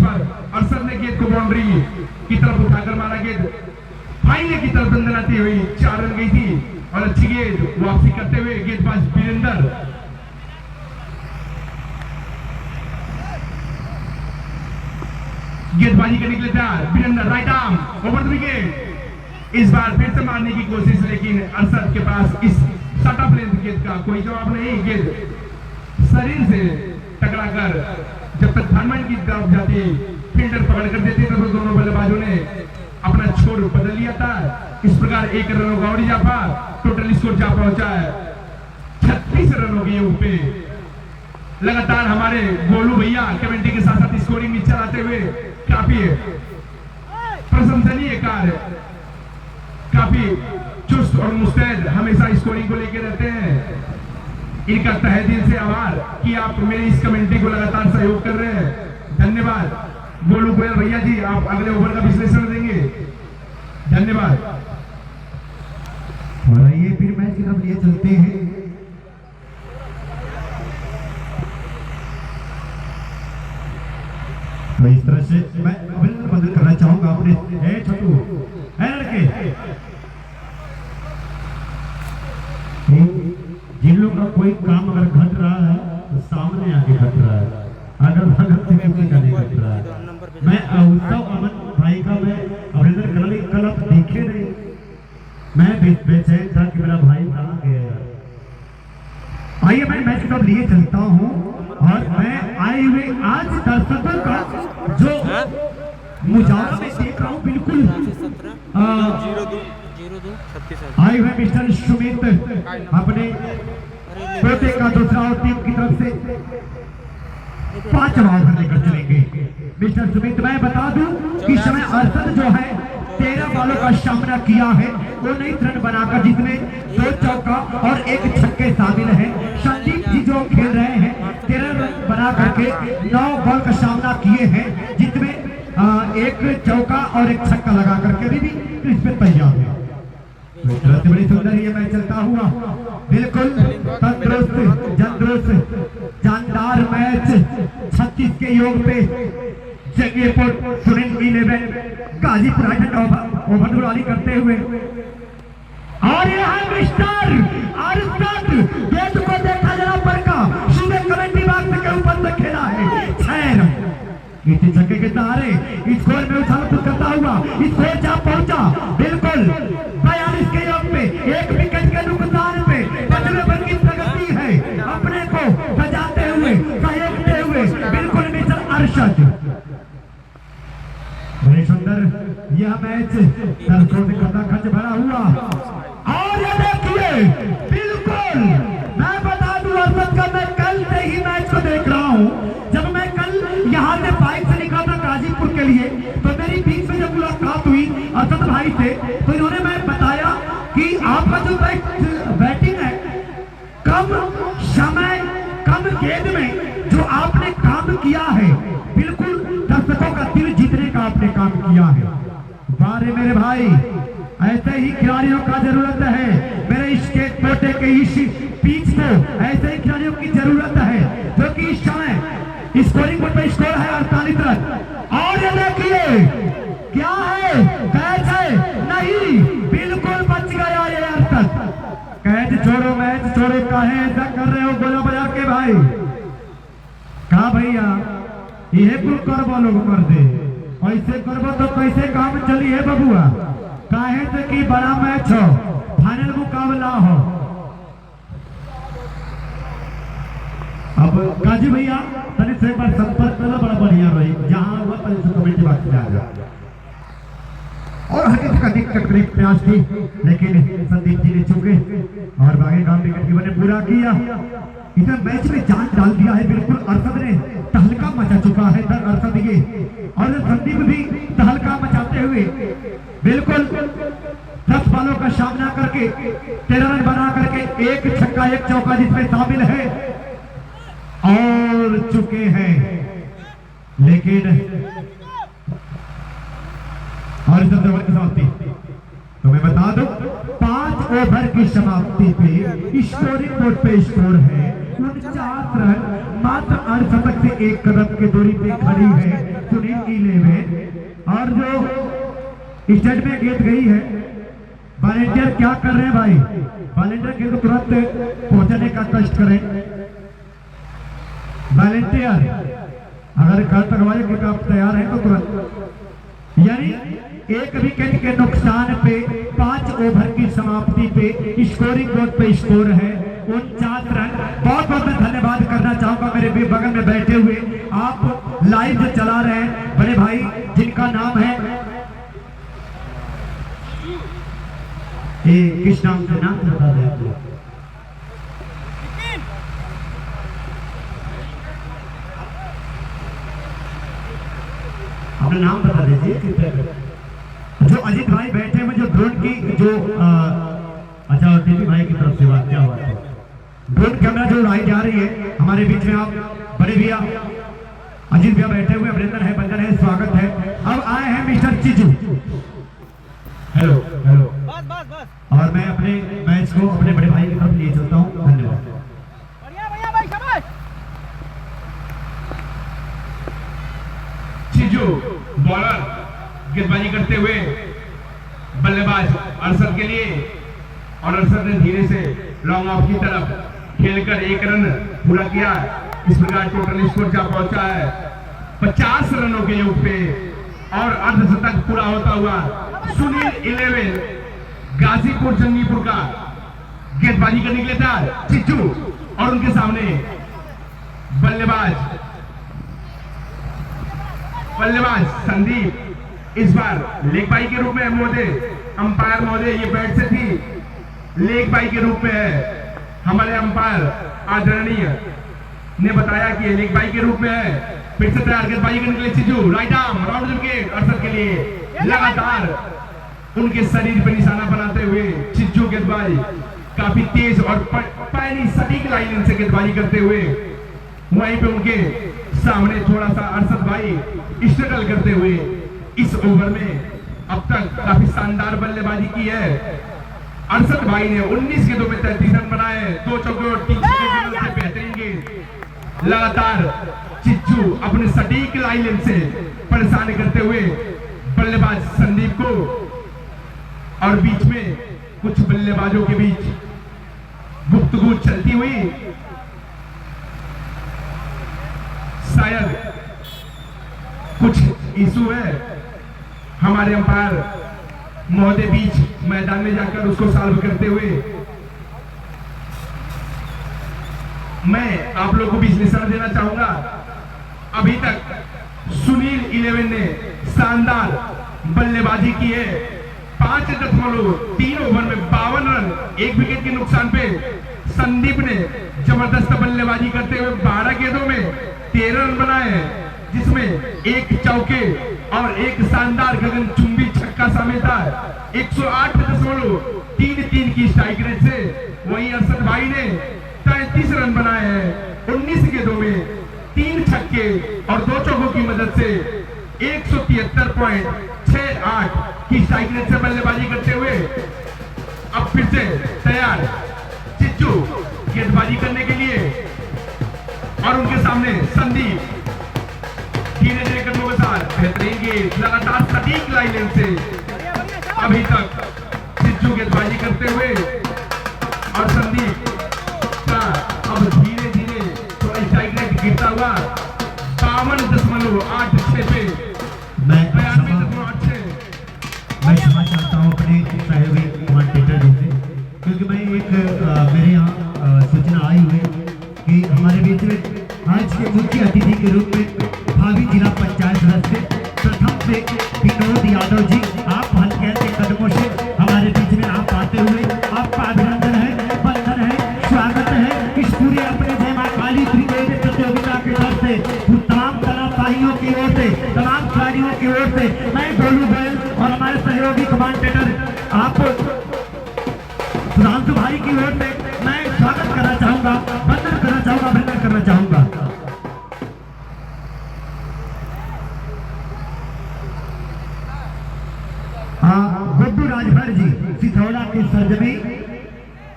पर अरशद ने गेंद को बाउंड्री की तरफ उठाकर मारा। गेंद फाइनल की तरफ दंदनाती हुई 4 रन गई थी और अच्छी गेंद वापसी करते हुए गेंदबाज वीरेंद्र गेंदबाजी करने के लिए तैयार। Virender right arm over the wicket. इस बार फिर से मारने की कोशिश, लेकिन अरशद के पास इस शॉर्ट लेंथ गेंद का कोई जवाब नहीं। गेंद शरीर से टकरा कर जब तक थर्मन की तरफ जाती फील्डर पकड़ कर देती तब तो दोनों बल्लेबाजों ने अपना छोर बदल लिया था। इस प्रकार 1 रन होगा और इजाफा, टोटल स्कोर जा पहुंचा है 36 रनों के योग पे। लगातार हमारे गोलू भैया कमेंट्री के साथ साथ स्कोरिंग में चलाते हुए काफी प्रशंसनीय कार्य, काफी चुस्त और मुस्तैद हमेशा स्कोरिंग को लेकर रहते हैं। इनका तहे दिल से आभार कि आप मेरी इस कमेंट्री को लगातार सहयोग कर रहे हैं। धन्यवाद गोलू गोयल भैया जी, आप अगले ओवर का विश्लेषण देंगे। धन्यवाद। और आइए फिर मैच की तरफ लिए चलते हैं। तो इस तरह से मैं अभिनंदन बंदन करना चाहूंगा अपने छोटू लड़के, जिन लोगों का कोई काम अगर घट रहा है तो सामने आके घट रहा है, अगर भगत से किसी का नहीं घट रहा है। मैं उत्सव अमन भाई का मैं अभिनंदन करने कल आप देखे नहीं, मैं बेचैन था कि मेरा भाई कहाँ गया। आइए मैं मैच की तरफ लिए चलता हूँ और मैं आए हुए आज दर्शकों का जो मुजाहरा में देख रहा हूँ बिल्कुल आए हुए मिस्टर सुमित अपने पोते का दूसरा और टीम की तरफ से 5 ओवर लेकर चलेंगे। मिस्टर सुमित मैं बता दूं कि समय अरशद जो है 13 बॉलों का सामना किया है, 19 रन बनाकर जिसमें 2 चौका और 1 छक्के शामिल है। संदीप जी जो खेल रहे हैं 13 रन बना करके 9 बॉल का सामना किए हैं, जिसमें 1 चौका और 1 छक्का लगा करके भी क्रीज पे तैयार है। बड़ी सुंदर ये मैच चलता हुआ, बिल्कुल तंदुरुस्त जंदुरुस्त जानदार मैच 36 के योग पे जंगीपुर सुनील 11 गाजीपुर ओवरऑल करते हुए और यह है मिस्टर अरशद। गेंद को देखा जरा पर का सीधे कमेंट्री बॉक्स के ऊपर से खेला है 6 रन। इसी छक्के के सहारे स्कोर में उछाल कूद करता हुआ स्कोर जा पहुंचा बिल्कुल 42 के योग पे 1 विकेट के नुकसान पे 5वें रन की प्रगति है। अपने को सजाते हुए सहेजते हुए बिल्कुल मिस्टर अरशद। बड़ी सुंदर यह मैच दर्शकों से खचाखच भरा हुआ और ये देखिए बिल्कुल मैं बता दूं अरशद का मैं कल से ही मैच को देख रहा हूं। जब मैं कल यहाँ से बाइक से निकला था गाजीपुर के लिए तो मेरी बीच में जब मुलाकात हुई अरशद भाई से तो इन्होंने मैं बताया कि आपका जो बैटिंग है कम समय कम गेंद में जो आपने काम किया है बिल्कुल दर्शकों का दिल जीतने का आपने काम किया है। बारे मेरे भाई ऐसे ही खिलाड़ियों का जरूरत है। मेरे इसके पोटे के इस पिच को ऐसे ही खिलाड़ियों की जरूरत है जो कि इस समय स्कोरिंग बोर्ड पे स्कोर है 48 रन। और ये देखिए क्या है कैच है नहीं, बिल्कुल बच गया ये अरशद। कैच छोड़ो मैच छोड़ो, काहे ऐसा कर रहे हो गोला बाजार के भाई? कहा भैया ये कुल करबो लोग कर दे, ऐसे करबो तो कैसे काम चली है बबुआ? काहे से कि बड़ा मैच हो, फाइनल मुकाबला हो। अब काजी भैया तनी से एक बार संपर्क करना बड़ा बढ़िया रही, जहां हुआ तनी से कमेटी बात किया जाए। और हकीकत का दिक्कत करीब प्रयास थी लेकिन संदीप जी ने चूके और बाकी काम विकेट कीपर ने पूरा किया। इधर मैच में जान डाल दिया है बिल्कुल। अरशद ने तहलका मचा चुका है अरशद ये, और संदीप भी तहलका मचाते हुए बिल्कुल 10 बॉलों का सामना करके 13 रन बना करके 1 छक्का 1 चौका जिसमें शामिल है और चुके हैं। लेकिन और इस ओवर की समाप्ति तो मैं बता दूं 5 ओवर की समाप्ति पे स्कोरिंग बोर्ड पे स्कोर है 49 रन। मात्र अर्धशतक से 1 कदम की दूरी पे खड़ी है सुनील स्टेज में गेंद गई है। वॉलेंटियर क्या कर रहे हैं भाई? वॉलेंटियर गेंद को तुरंत पहुंचाने का कष्ट करें। वॉलेंटियर अगर कल तक हमारे गेंद आप तैयार हैं तो तुरंत, यानी एक विकेट के नुकसान पे 5 ओवर की समाप्ति पे स्कोरिंग बोर्ड पे स्कोर है 49 रन। बहुत बहुत मैं धन्यवाद करना चाहूंगा मेरे भी बगल में बैठे हुए आप लाइव जो चला रहे हैं बड़े भाई, जिनका नाम है किस नाम से नाम बता दें आप लोग? अपना नाम बता दीजिए। जो अजीत भाई बैठे हैं, जो ड्रोन की जो अच्छा टीवी भाई की तरफ से बात क्या हुआ है? ड्रोन कैमरा जो उड़ाई जा रही है हमारे बीच में, आप बड़े भैया अजीत भैया बैठे हुए, अभिनंदन है, बंदन है, स्वागत है। अब आए हैं मिस्टर चिजू। Hello hello. बस बस बस। और मैं अपने मैच को अपने बड़े भाई की तरफ लिए चलता हूँ। धन्यवाद। बढ़िया बढ़िया भाई, शाबाश। चिजू बॉलर गेंदबाजी करते हुए बल्लेबाज अरशद के लिए, और अरशद ने धीरे से लॉन्ग ऑफ की तरफ खेलकर 1 रन पूरा किया। इस प्रकार टोटल स्कोर जा पहुंचा है 50 रनों के योग पे, और अर्धशतक पूरा होता हुआ सुनील 11 गाजीपुर जंगीपुर का गेंदबाजी करने के लिए तैयार चिज्जू, और उनके सामने बल्लेबाज संदीप। इस बार लेग बाई के रूप में महोदय, अंपायर महोदय ये बैट से थी, लेग बाई के रूप में है। हमारे अंपायर आदरणीय ने बताया कि ये लेग बाई के रूप में है। फिर से तैयार गेंदबाजी करने के लिए Chiju, right arm round wicket Arshad के लिए। लगातार उनके शरीर पर निशाना बनाते हुए चिज्जू गेंदबाजी काफी तेज और पैनी सटीक लाइन से गेंदबाजी करते हुए, वहीं पे उनके सामने थोड़ा सा अरशद भाई स्ट्रगल करते हुए इस ओवर में अब तक काफी शानदार बल्लेबाजी की है। अरशद भाई ने 19 गेंदों में 33 रन बनाए, 2 चौके और 3 छक्के से बेहतरीन गेंद। लगातार चिज्जू अपने सटीक लाइन से परेशान करते हुए बल्लेबाज संदीप को, और बीच में कुछ बल्लेबाजों के बीच गुफ्तगू चलती हुई, शायद कुछ इशू है। हमारे अंपायर महोदय बीच मैदान में जाकर उसको सॉल्व करते हुए, मैं आप लोगों को भी विश्लेषण देना चाहूंगा। अभी तक सुनील 11 ने शानदार बल्लेबाजी की है। 5.3 ओवर में 52 रन, 1 विकेट के नुकसान पे संदीप ने जबरदस्त बल्लेबाजी करते हुए 12 गेंदों में 13 रन बनाए हैं, जिसमें 1 चौके और 1 शानदार गगनचुंबी छक्का शामिल था। 108.33 की स्ट्राइक रेट से। वहीं अरशद भाई ने 33 रन बनाए हैं 19 गेंदों में, 3 छक्के और 2 चौकों की मदद से 173.68 की स्ट्राइक रेट से बल्लेबाजी करते हुए अब फिर से तैयार चिज्जू गेंदबाजी करने के लिए, और उनके सामने संदीप धीरे धीरे कदमों के साथ बेहतरीन गेंद, लगातार सटीक लाइन से अभी तक चिज्जू गेंदबाजी करते हुए, और संदीप का अब धीरे धीरे थोड़ा स्ट्राइक रेट गिरता हुआ 52.86 पे। मैं क्षमा चाहता हूँ अपने सहयोगी कमेंटेटर जी से, क्योंकि मैं एक मेरे यहाँ सूचना आई हुई कि हमारे बीच में आज के मुख्य अतिथि के रूप में भावी जिला पंचायत सदस्य प्रथम से विनोद यादव जी, आप हल्के के कदमों से हमारे बीच में आप आते हुए आपका अभिनंदन है, बंधन है, स्वागत है। इस पूरे अपने जय मां काली त्रिवेद प्रतियोगिता की तरफ से तमाम कलाकारियों की ओर से, तमाम खिलाड़ियों की ओर से मैं गोलू बैल और हमारे सहयोगी कमांडेटर आप सुधांशु भाई की ओर से मैं स्वागत करना चाहूंगा, वंदन करना चाहूंगा, अभिनंदन करना चाहूंगा। गुड्डू राजभर जी सिथौड़ा के सरजमी,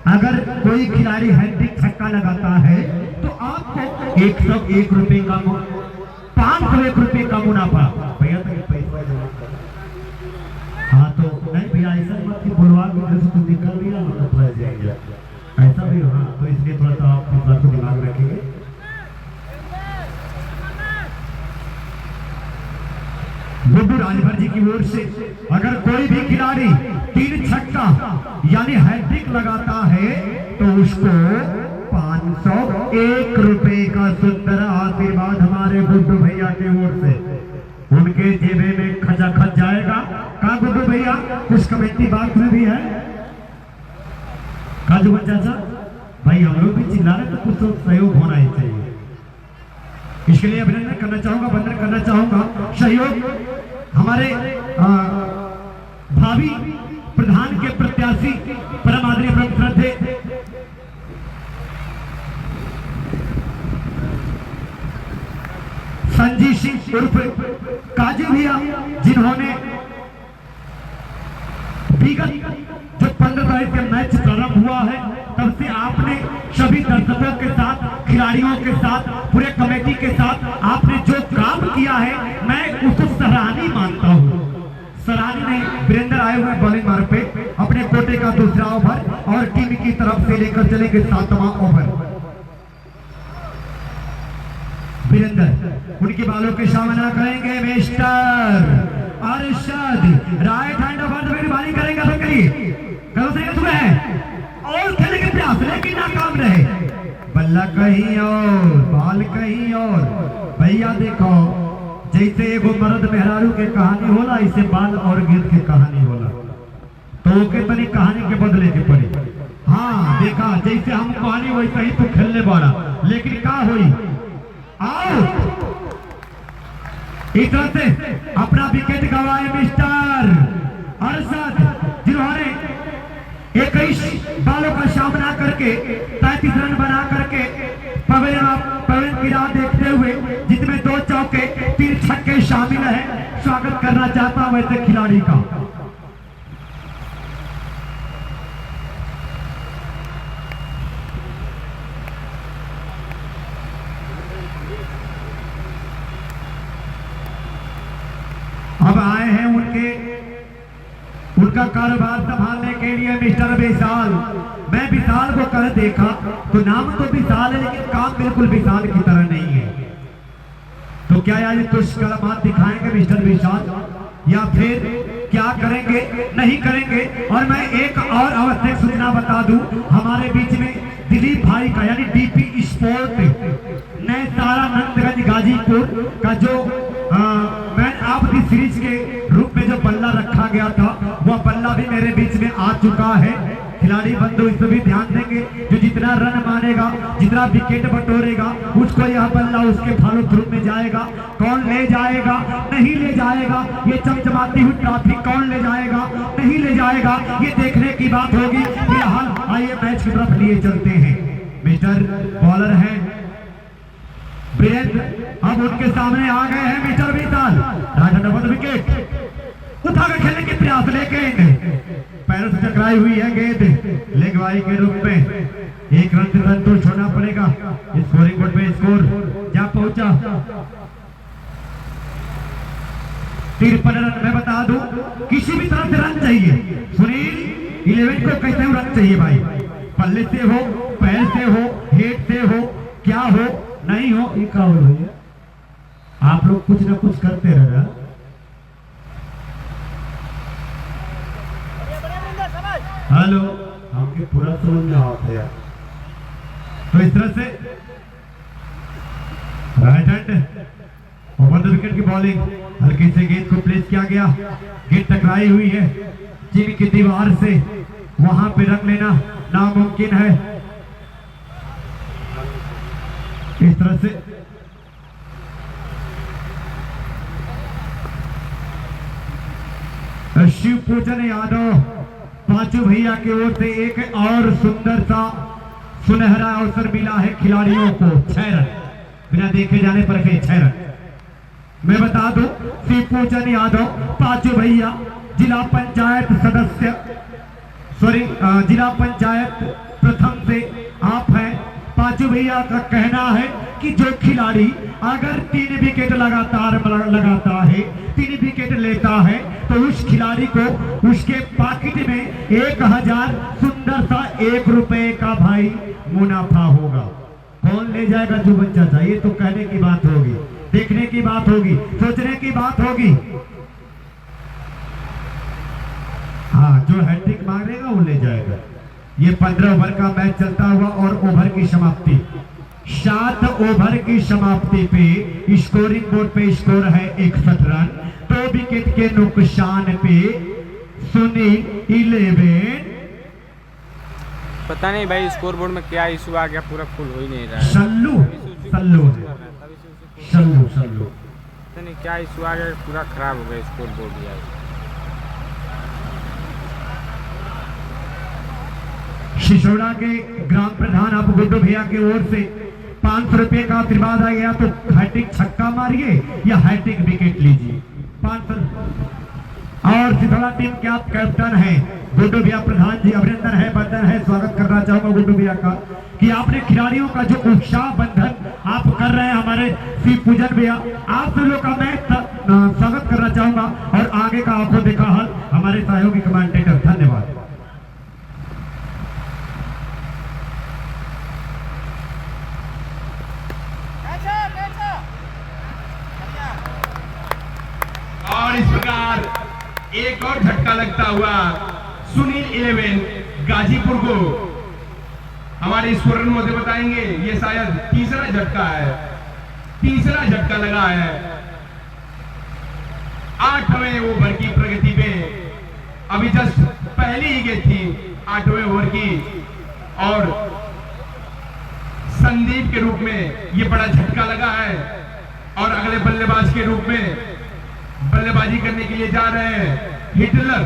अगर कोई खिलाड़ी हैट्रिक छक्का लगाता है तो आपको 101 रुपए का 501 रुपए का मुनाफा। भैया तो पैसा हाँ गुड्डू राजभर जी की ओर से अगर कोई भी खिलाड़ी 3 छक्का यानी हैट्रिक लगाता है तो उसको 501 रुपए का सुंदर आशीर्वाद हमारे गुड्डू भैया की ओर से उनके जेबे में खचाखच जाएगा। कहा गुड्डू भैया कुछ कमेटी बात में भी है काजू चाचा भाई, हम लोग भी चिल्ला रहे तो कुछ तो सहयोग होना ही चाहिए। इसके लिए अभिनंदन करना चाहूंगा, वंदन करना चाहूंगा। सहयोग हमारे भावी प्रधान के प्रत्याशी परम आदरणीय परम श्रद्धेय संजीव सिंह उर्फ काजू भैया, जिन्होंने विगत जो 15 तारीख के मैच प्रारंभ हुआ है तब से आपने सभी दर्शकों के साथ, खिलाड़ियों के साथ, पूरे कमेटी के साथ आपने जो काम किया है मैं उसको सराहनीय मानता हूँ। सराहनीय नहीं, वीरेंद्र आए हुए बॉलिंग मार्ग पे अपने कोटे का दूसरा ओवर और टीम की तरफ से लेकर चलेंगे 7वां ओवर। वीरेंद्र उनकी बालों के सामना करेंगे mister Arshad, right hand over मेहरबानी करेंगे तो करिए करो से सुबह है और खेलने के प्रयास लेकिन नाकाम रहे। बल्ला कहीं और बाल कहीं और। भैया देखो जैसे एगो मर्द मेहरारू के कहानी होला इसे बाल और गिद्ध के कहानी होला तो के तनी कहानी के बदले के पड़ी। हाँ देखा जैसे हम कहानी वैसे ही तो खेलने वाला लेकिन का हुई आउट। इस तरह से अपना विकेट गवाए मिस्टर अरशद, जिन्होंने 21 बालों का सामना करके 33 रन बना करके पवन की राह देखते हुए जिसमें 2 चौके 3 छक्के शामिल हैं। स्वागत करना चाहता हूं ऐसे खिलाड़ी का। अब आए हैं उनका कारोबार संभालने के लिए मिस्टर विशाल। मैं विशाल को कल देखा तो नाम तो विशाल है लेकिन काम बिल्कुल विशाल की तरह नहीं है। तो क्या यार कुछ कलामात दिखाएंगे मिस्टर विशाल या फिर क्या करेंगे नहीं करेंगे। और मैं एक और आवश्यक सूचना बता दूं, हमारे बीच में दिलीप भाई का यानी डीपी स्पोर्ट नए सारा नंदगंज गाजीपुर का जो मैन ऑफ द सीरीज के रूप में जो बल्ला रखा गया था वह बल्ला भी मेरे बीच में आ चुका है। खिलाड़ी बंधु इस पर भी ध्यान देंगे, जो जितना रन मारेगा जितना विकेट बटोरेगा उसको यह बल्ला उसके फॉलो थ्रू में जाएगा। कौन ले जाएगा नहीं ले जाएगा, ये चमचमाती हुई ट्रॉफी कौन ले जाएगा नहीं ले जाएगा, ये देखने की बात होगी। फिलहाल आइए मैच की तरफ लिए चलते हैं। मिस्टर बॉलर है वीरेंद्र, अब उनके सामने आ गए हैं मिस्टर विशाल। राइट हैंड विकेट उठाकर खेलने के प्रयास लेके पैरों से टकराई हुई है गेंद लेग वाई के रूप में। 1 रन से संतुष्ट होना पड़ेगा। स्कोरिंग बोर्ड पे स्कोर जा पहुंचा 53 रन। मैं बता दूं किसी भी तरह से रन चाहिए। सुनील 11 को कैसे रन चाहिए भाई, पल्ले से हो, पैर से हो, हेड से हो, क्या हो नहीं हो। एक भैया आप लोग कुछ ना कुछ करते रहे। हेलो हमके पूरा समझ में आता है। तो इस तरह से right hand over the wicket की बॉलिंग हल्के से गेंद को प्लेस किया गया। गेंद टकराई हुई है चीन की दीवार से, वहां पे रख लेना नामुमकिन है। इस तरह से शिव पूजन यादव पांचों भैया की ओर से एक और सुंदर सा सुनहरा अवसर मिला है खिलाड़ियों को। 6 रन बिना देखे जाने पर 6 रन। मैं बता दूं शिव पूजन यादव पांचों भैया जिला पंचायत सदस्य जिला पंचायत प्रथम से आप हैं। पांचों भैया का कहना है कि जो खिलाड़ी अगर 3 विकेट लगातार लगाता है, 3 विकेट लेता है तो उस खिलाड़ी को उसके पॉकेट में 1000 सुंदर सा 1 रुपए का भाई मुनाफा होगा। कौन ले जाएगा जुबन चाचा, ये तो कहने की बात होगी। देखने की बात होगी, सोचने की बात होगी। हाँ, जो हैट्रिक मांगेगा वो ले जाएगा। ये 15 ओवर का मैच चलता हुआ और ओवर की समाप्ति 7 ओवर की समाप्ति पे स्कोरिंग बोर्ड पे स्कोर है 61 रन। 2 विकेट के नुकसान पे सुनील 11। पता नहीं भाई स्कोर बोर्ड में क्या इशू आ गया, पूरा फुल हो ही नहीं रहा है। सल्लू सल्लू सल्लू सल्लू पता नहीं क्या इशू आ गया, पूरा खराब हो गया स्कोर बोर्ड यार। शिशोड़ा के ग्राम प्रधान आप गुड्डू भैया की ओर से 500 रुपए का आशीर्वाद आ गया, तो हैट्रिक छक्का मारिए या हैट्रिक विकेट लीजिए। 500। और सिथोड़ा टीम के आप कैप्टन हैं गुड्डू भैया प्रधान जी, अभिनंदन है, बंधन है। स्वागत करना चाहूंगा गुड्डू भैया का कि आपने खिलाड़ियों का जो उत्साह बंधन आप कर रहे हैं, हमारे श्री पूजन भैया, आप सब लोग का मैं स्वागत करना चाहूंगा। और आगे का आपको देखा हाल हमारे सहयोगी कमेंटेटर, धन्यवाद। और इस प्रकार एक और झटका लगता हुआ सुनील 11 गाजीपुर को हमारे स्कोरर महोदय बताएंगे। ये शायद तीसरा झटका है, तीसरा झटका लगा है 8वें ओवर की प्रगति पे। अभी जस्ट पहली ही गेंद थी 8वें ओवर की और संदीप के रूप में ये बड़ा झटका लगा है। और अगले बल्लेबाज के रूप में बल्लेबाजी करने के लिए जा रहे हैं हिटलर।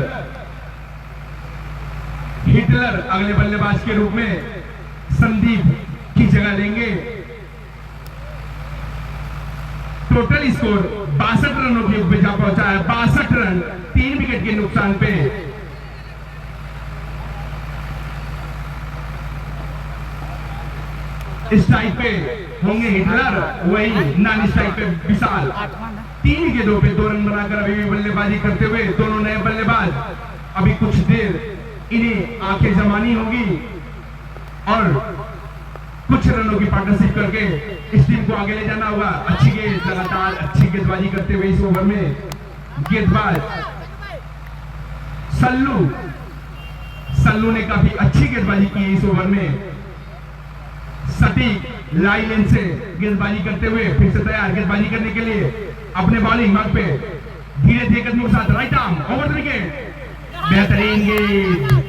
हिटलर अगले बल्लेबाज के रूप में संदीप की जगह लेंगे। टोटल स्कोर 62 रनों के ऊपर जा पहुंचा है। 62 रन 3 विकेट के नुकसान पे। स्ट्राइक पे होंगे हिटलर, वही नॉन स्ट्राइक पे विशाल। 3 विकेटों पे 2 रन बनाकर अभी भी बल्लेबाजी करते हुए दोनों नए बल्लेबाज। अभी कुछ देर इन्हें आंखें जमानी होगी और कुछ रनों की पार्टनरशिप करके इस टीम को आगे ले जाना होगा। अच्छी गेंद, लगातार अच्छी गेंदबाजी करते हुए इस ओवर में गेंदबाज सल्लू ने काफी अच्छी गेंदबाजी की इस ओवर में। सटीक लाइन से गेंदबाजी करते हुए फिर से तैयार गेंदबाजी करने के लिए अपने बॉलिंग मार्ग पे धीरे धीरे कदमों के साथ right arm over the wicket. बेहतरीन गेंद,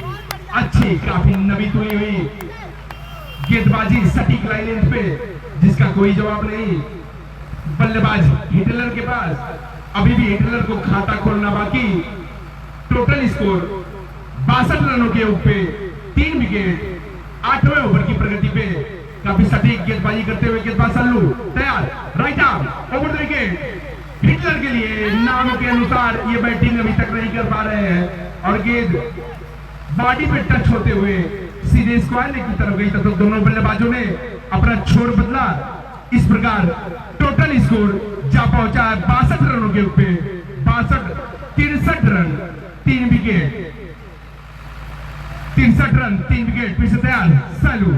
अच्छी काफी नबी तुली हुई गेंदबाजी सटीक लाइन पे, जिसका कोई जवाब नहीं बल्लेबाज हिटलर के पास। अभी भी हिटलर को खाता खोलना बाकी। टोटल स्कोर 62 रनों के ऊपर 3 विकेट 8वें ओवर की प्रगति पे। काफी सटीक गेंदबाजी करते हुए गेंदबाज सल्लू तैयार right arm over the wicket. Hitler के लिए नाम के अनुसार ये बैटिंग अभी तक नहीं कर पा रहे हैं और गेंद बॉडी पे टच होते हुए सीधे स्क्वायर लेग की तरफ गई, तो दोनों बल्लेबाजों ने अपना छोर बदला। इस प्रकार टोटल स्कोर जा पहुंचा है 62 रनों के ऊपर 63 रन 3 विकेट। 63 run 3 wicket. फिर से तैयार सल्लू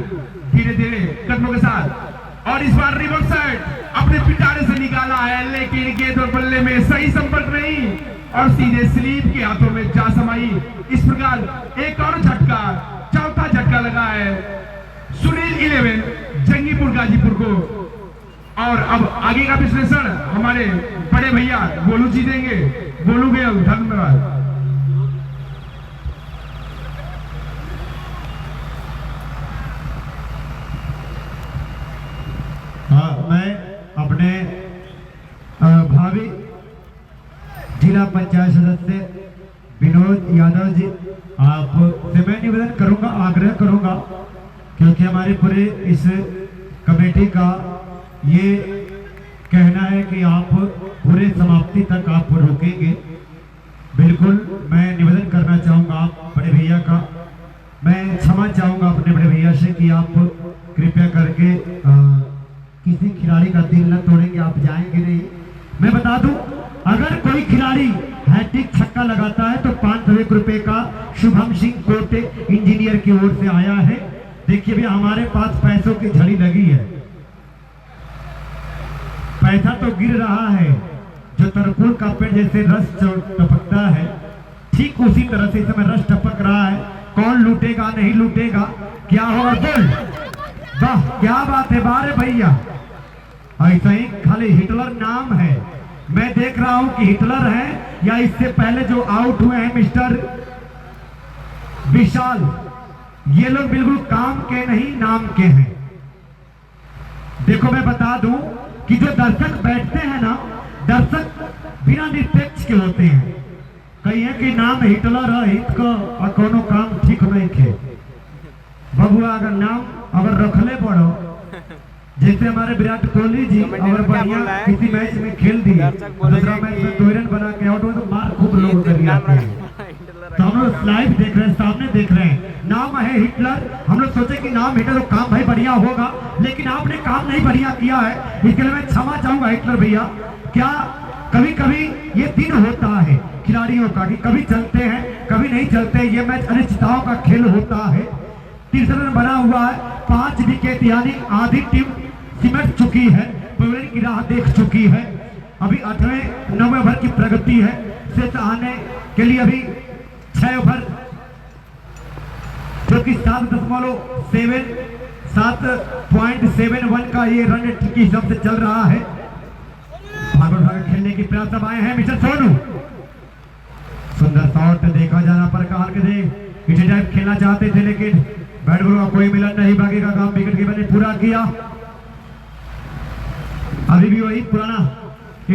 धीरे धीरे कदमों के साथ और इस बार रिवर्स साइड अपने पिटारे से निकाला है, लेकिन गेंद और बल्ले में सही संपर्क नहीं और सीधे स्लीप के हाथों में जा समाई। इस प्रकार एक और झटका, चौथा झटका लगा है सुनील 11 जंगीपुर गाजीपुर को। और अब आगे का विश्लेषण हमारे बड़े भैया गोलू जी देंगे। गोलू भैया धन्यवाद। हाँ, मैं अपने भावी जिला पंचायत सदस्य विनोद यादव जी आपसे मैं निवेदन करूंगा, आग्रह करूंगा, क्योंकि हमारे पूरे इस कमेटी का ये कहना है कि आप पूरे समाप्ति तक आप रोकेंगे। बिल्कुल मैं निवेदन करना चाहूंगा आप बड़े भैया का, मैं क्षमा चाहूंगा अपने बड़े भैया से कि आप कृपया करके किसी खिलाड़ी का दिल न तोड़ेंगे, आप जाएंगे नहीं। मैं बता दूं, अगर कोई खिलाड़ी हैट्रिक छक्का लगाता है तो 500 रुपए का शुभम सिंह कोटे इंजीनियर की ओर से आया है। देखिए भैया, हमारे पास पैसों की झड़ी लगी है, पैसा तो गिर रहा है, जो तरकुल का पेड़ जैसे रस टपकता है, ठीक उसी तरह से इस समय रस टपक रहा है। कौन लूटेगा नहीं लूटेगा, क्या होगा बोल। वाह क्या बात है, बारे भैया ऐसा ही खाली हिटलर नाम है। मैं देख रहा हूं कि हिटलर है या इससे पहले जो आउट हुए हैं मिस्टर विशाल, ये लोग बिल्कुल काम के नहीं नाम के हैं। देखो मैं बता दूं कि जो दर्शक बैठते हैं ना, दर्शक बिना निरपेक्ष के होते हैं। कहिए कि नाम हिटलर है, हिट को और कोनो काम ठीक नहीं थे। बबुआ अगर नाम अगर रखले पड़ो, जैसे हमारे विराट कोहली जी अगर बढ़िया किसी मैच में खेल दिए, दूसरा मैच में 2 रन बना के आउट हो तो मार खूब लोग कर जाते हैं। तो हम लोग लाइव देख रहे हैं, सामने देख रहे हैं, नाम है हिटलर। हम लोग सोचे कि नाम हिटलर तो काम भाई बढ़िया होगा, लेकिन आपने काम नहीं बढ़िया किया है, इसके लिए मैं क्षमा चाहूंगा हिटलर भैया। क्या कभी कभी ये दिन होता है खिलाड़ियों का कि कभी चलते हैं कभी नहीं चलते, ये मैच अनिश्चितताओं का खेल होता है। तीसरा रन बना हुआ है, 5 विकेट यानी आधी टीम सिमट चुकी है, पवेलियन की राह देख चुकी है। अभी 8वें 9वें ओवर की प्रगति है, शेष आने के लिए अभी 6 ओवर जो कि 7.71 का ये रन की हिसाब से चल रहा है। भागवत खेलने की प्रयास अब आए हैं मिस्टर सोनू। सुंदर शॉट देखा जाना पर कहार के दे टाइप खेलना चाहते थे, लेकिन बैट बॉल का कोई मिलन नहीं, बाकी का काम विकेट कीपर ने पूरा किया। अभी भी वही पुराना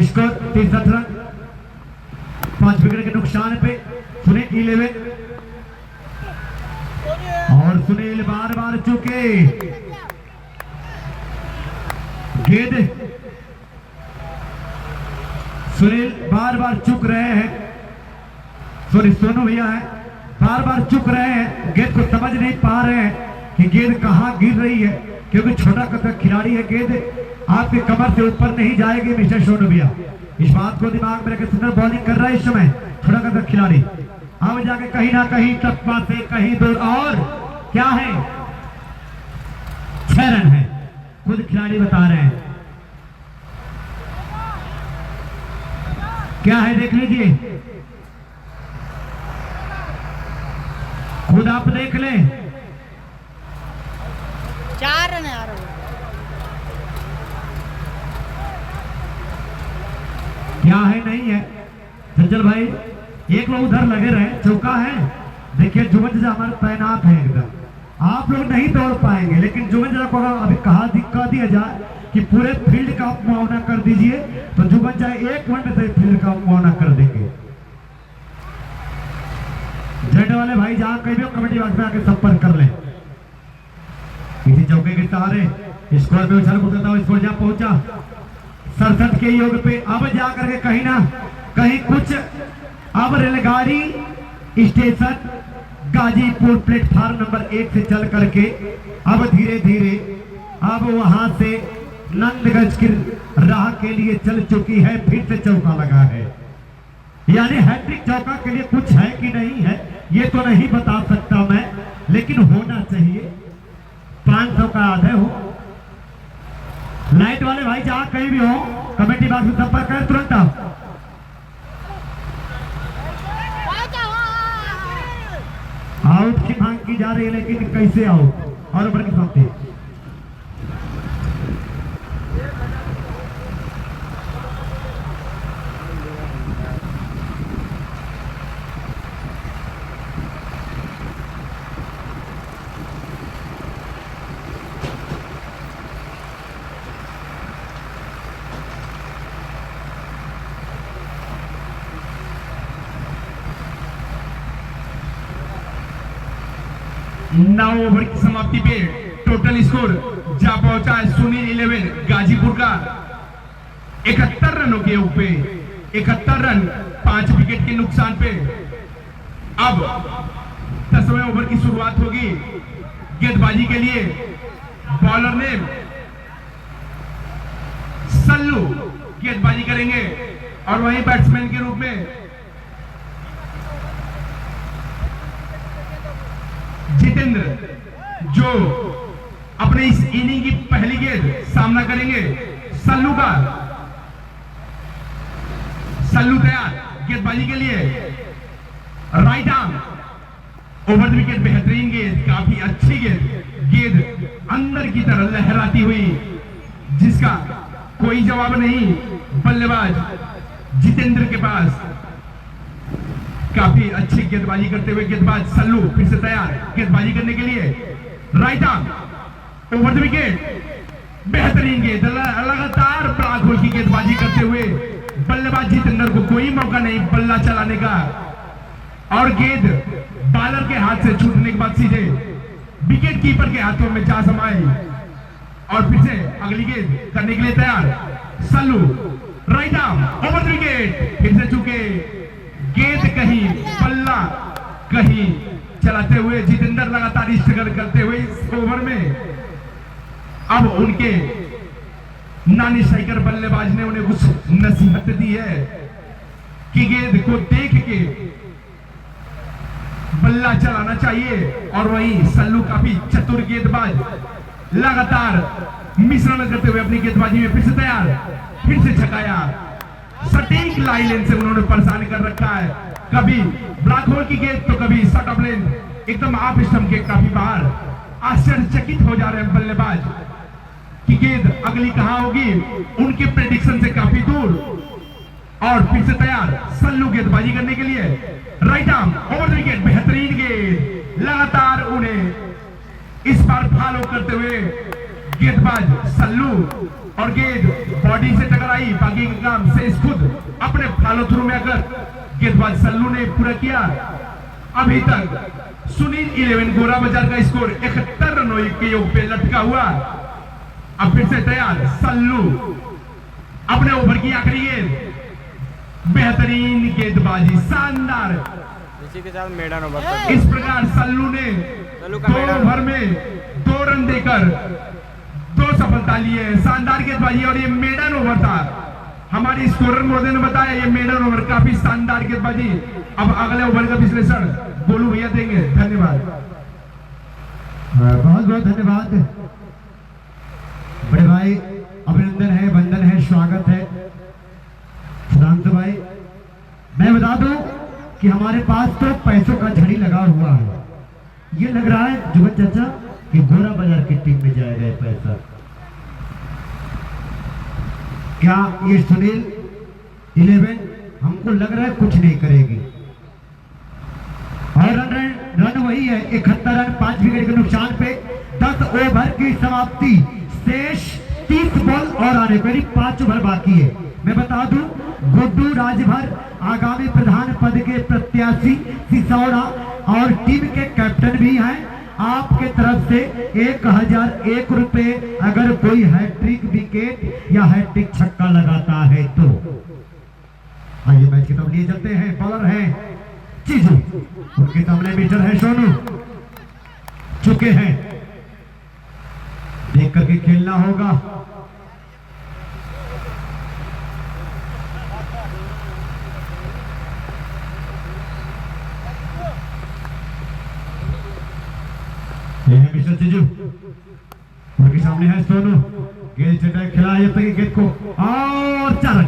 स्कोर 63 रन, 5 विकेट के नुकसान पे सुनील 11 और सुनील बार बार चुके गेंद, सुनील बार बार चुक रहे हैं, सॉरी सोनू भैया है, बार बार चुक रहे हैं, गेंद को समझ नहीं पा रहे हैं कि गेंद कहां गिर रही है, क्योंकि छोटा कद खिलाड़ी है, गेंद आपके कमर से ऊपर नहीं जाएगी मिस्टर सोनू भैया। इस बात को दिमाग में रखकर सुंदर बॉलिंग कर रहा है इस समय छोटा कद खिलाड़ी। अब जाके कहीं ना कहीं टप्पा से कहीं दूर, और क्या है 6 रन है, खुद खिलाड़ी बता रहे हैं। क्या है देख लीजिए, खुद आप देख ले। 4 रन आ रहे, क्या है नहीं है चंचल भाई, एक लोग उधर लगे रहे, चौका है। देखिए जुवन जजा हमारे तैनात है एकदम, आप लोग नहीं दौड़ पाएंगे, लेकिन जुवन जजा को अभी कहा दिया जाए कि पूरे फील्ड का मुआवना कर दीजिए, तो जुवन जजा 1 मिनट से फील्ड का मुआवना कर देंगे। जेड वाले भाई जहां कहीं भी कमेटी बॉक्स में आके संपर्क कर ले। किसी चौके के सहारे स्कोर पे उछाल कूदता हुआ स्कोर जहां पहुंचा 67 के योग पे, अब जाकर के कहीं ना कहीं कुछ, अब रेलगाड़ी स्टेशन गाजीपुर प्लेटफार्म नंबर 1 से चल करके अब धीरे धीरे अब वहां से नंदगंज की राह के लिए चल चुकी है। फिर से चौका लगा है, यानी हैट्रिक चौका के लिए कुछ है कि नहीं है ये तो नहीं बता सकता मैं, लेकिन होना चाहिए 500 का आधे हो। लाइट वाले भाई जहां कहीं भी हो कमेटी बॉक्स में संपर्क करें तुरंत। आउट की मांग की जा रही है, लेकिन कैसे आउट और ऊपर की समाप्ति। नौ ओवर की समाप्ति पे टोटल स्कोर जा पहुंचा है सुनील 11 गाजीपुर का 71 रनों के ऊपर, 71 रन 5 विकेट के नुकसान पे। अब 10वें ओवर की शुरुआत होगी गेंदबाजी के लिए। बॉलर ने सल्लू गेंदबाजी करेंगे और वहीं बैट्समैन के रूप में जितेंद्र, जो अपने इस इनिंग की पहली गेंद सामना करेंगे सल्लू का। सल्लू तैयार गेंदबाजी के लिए, right arm over the wicket, बेहतरीन गेंद, काफी अच्छी गेंद अंदर की तरफ लहराती हुई, जिसका कोई जवाब नहीं बल्लेबाज जितेंद्र के पास। काफी अच्छी गेंदबाजी करते हुए गेंदबाज सल्लू फिर से तैयार गेंदबाजी करने के लिए, right arm over the wicket, बेहतरीन गेंद, लगातार ब्लॉक होल की गेंदबाजी करते हुए बल्लेबाज जितेंद्र को कोई मौका नहीं बल्ला चलाने का, और गेंद बॉलर के हाथ से छूटने के बाद सीधे विकेट कीपर के हाथों में जा समाई, और फिर से अगली गेंद करने के लिए तैयार Sallu, right arm over the wicket, फिर से चूके गेंद कहीं बल्ला कहीं चलाते हुए जितेंद्र लगातार स्ट्रगल करते हुए इस ओवर में। अब उनके नानी स्ट्राइकर बल्लेबाज ने उन्हें कुछ नसीहत दी है कि गेंद को देख के बल्ला चलाना चाहिए, और वहीं सल्लू काफी चतुर गेंदबाज लगातार मिश्रण करते हुए अपनी गेंदबाजी में फिर से तैयार, फिर से छकाया, सटीक लाइन से उन्होंने परेशान कर रखा है, कभी ब्लॉक होल की गेंद तो कभी शॉट ऑफ लेन एकदम ऑफ स्टंप के काफी बाहर। आश्चर्यचकित हो जा रहे हैं बल्लेबाज कि गेंद अगली कहां होगी, उनके प्रेडिक्शन से काफी दूर, और फिर से तैयार सल्लू गेंदबाजी करने के लिए, right arm over the wicket, बेहतरीन गेंद, लगातार उन्हें इस बार फॉलो करते हुए गेंदबाज सल्लू, और गेंद बॉडी से टकराई, बाकी का काम से खुद अपने फॉलो थ्रू में आकर गेंदबाज सल्लू ने पूरा किया। अभी तक सुनील 11 गोरा बाजार का स्कोर 71 रनों के योग पे लटका हुआ। अब फिर से तैयार सल्लू, अपने ओवर की आखिरी गेंद, बेहतरीन गेंदबाजी, शानदार, इसी के साथ मेडन ओवर। इस प्रकार सल्लू ने 2 ओवर में 2 रन देकर 2 सफलता लिए, शानदार गेंदबाजी, और ये मेडन ओवर था। हमारी स्कोरर मोदी ने बताया ये मेडन ओवर, काफी शानदार गेंदबाजी। अब अगले ओवर का विश्लेषण गोलू भैया देंगे। धन्यवाद, बहुत बहुत धन्यवाद बड़े भाई, अभिनंदन है, वंदन है, स्वागत है सुधांशु भाई। मैं बता दूं कि हमारे पास तो पैसों का झड़ी लगा हुआ है। ये लग रहा है जुगन चाचा कि गोरा बाजार की टीम में जाएगा ये पैसा। क्या ये सुनील 11 हमको लग रहा है कुछ नहीं करेगी, और रन वही है 71 रन 5 विकेट के नुकसान पे 10 ओवर की समाप्ति, शेष 30 बॉल और आने करीब 5 ओवर बाकी है। मैं बता दूं गुड्डू राजभर आगामी प्रधान पद के प्रत्याशी सिसौड़ा और टीम के कैप्टन भी हैं। आपके तरफ से 1001 रुपए अगर कोई हैट्रिक विकेट या हैट्रिक छक्का लगाता है तो। आइए मैच की तरफ लिए चलते हैं। बॉलर हैं चीजू, उनके सामने बैटर है सोनू, चुके हैं, देख करके खेलना होगा। ये है मिस्टर चीजू, उनके सामने है सोनू, गेंद चटाई खिलाया जब तक गेंद को, और 4 रन।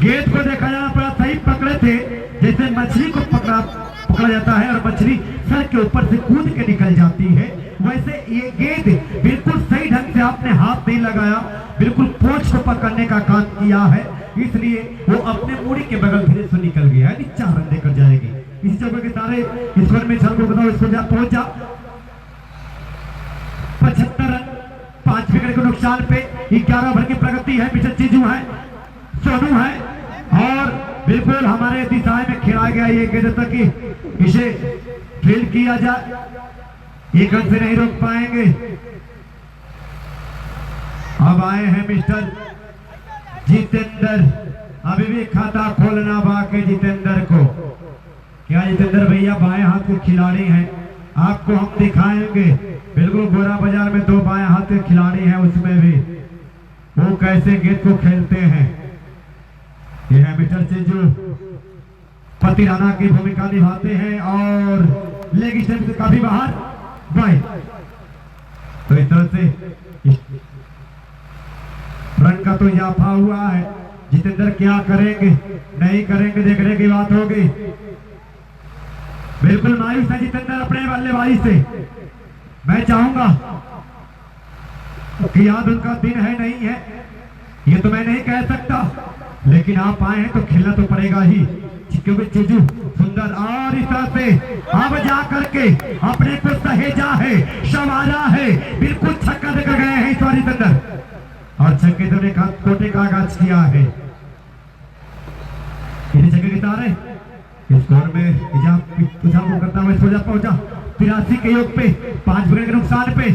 गेंद को देखा जाना पड़ा, सही पकड़े थे, जैसे मछली को पकड़ा जाता है और मछली सर के ऊपर से कूद के निकल जाती है, वैसे ये गेंद बिल्कुल सही ढंग से आपने हाथ नहीं लगाया, बिल्कुल पोंछ को पकड़ने का काम किया है, इसलिए वो अपने मूड़ी के बगल धीरे से निकल गया है। 4 रन देकर जाएगी। इस जगह के सारे स्कोर में सर को बताओ, इसको जा पहुंच जा 75 रन 5 विकेट के नुकसान पे 11 ओवर की प्रगति है। मिस्टर चीजू है, सोनू है, और बिल्कुल हमारे दिशाएं में खिलाया गया ये गेंद तक कि इसे फील्ड किया जाए, 1 रन से नहीं रोक पाएंगे। अब आए हैं मिस्टर जितेंद्र, अभी भी खाता खोलना बाकी जितेंद्र को। क्या जितेंद्र भैया बाएं हाथ के खिलाड़ी हैं, आपको हम दिखाएंगे। बिल्कुल गोरा बाजार में 2 बाएं हाथ के खिलाड़ी हैं, उसमें भी वो कैसे गेंद को खेलते हैं। यह है मिस्टर चीजू, पति राणा की भूमिका निभाते हैं, और लेग स्टंप से काफी बाहर बाएं, तो इस तरह से रन का तो इजाफा हुआ है। जितेंद्र क्या करेंगे नहीं करेंगे देखने की बात होगी। बिल्कुल मायूस है जितेंद्र अपने बल्लेबाजी से। मैं चाहूंगा कि आज उनका दिन है नहीं है ये तो मैं नहीं कह सकता, लेकिन आप आए हैं तो खेलना तो पड़ेगा ही, क्योंकि चीजू सुंदर और इस तरह से अब जा करके अपने को सहेजा है, संवारा है, बिल्कुल छक्का देकर गए हैं इस बार जितेंद्र, और छक्के तो ने कोटे का आगाज किया है। छक्के के तारे स्कोर में इजाफा करता हुआ पहुंचा 83 के योग पे 5 विकेट के नुकसान पे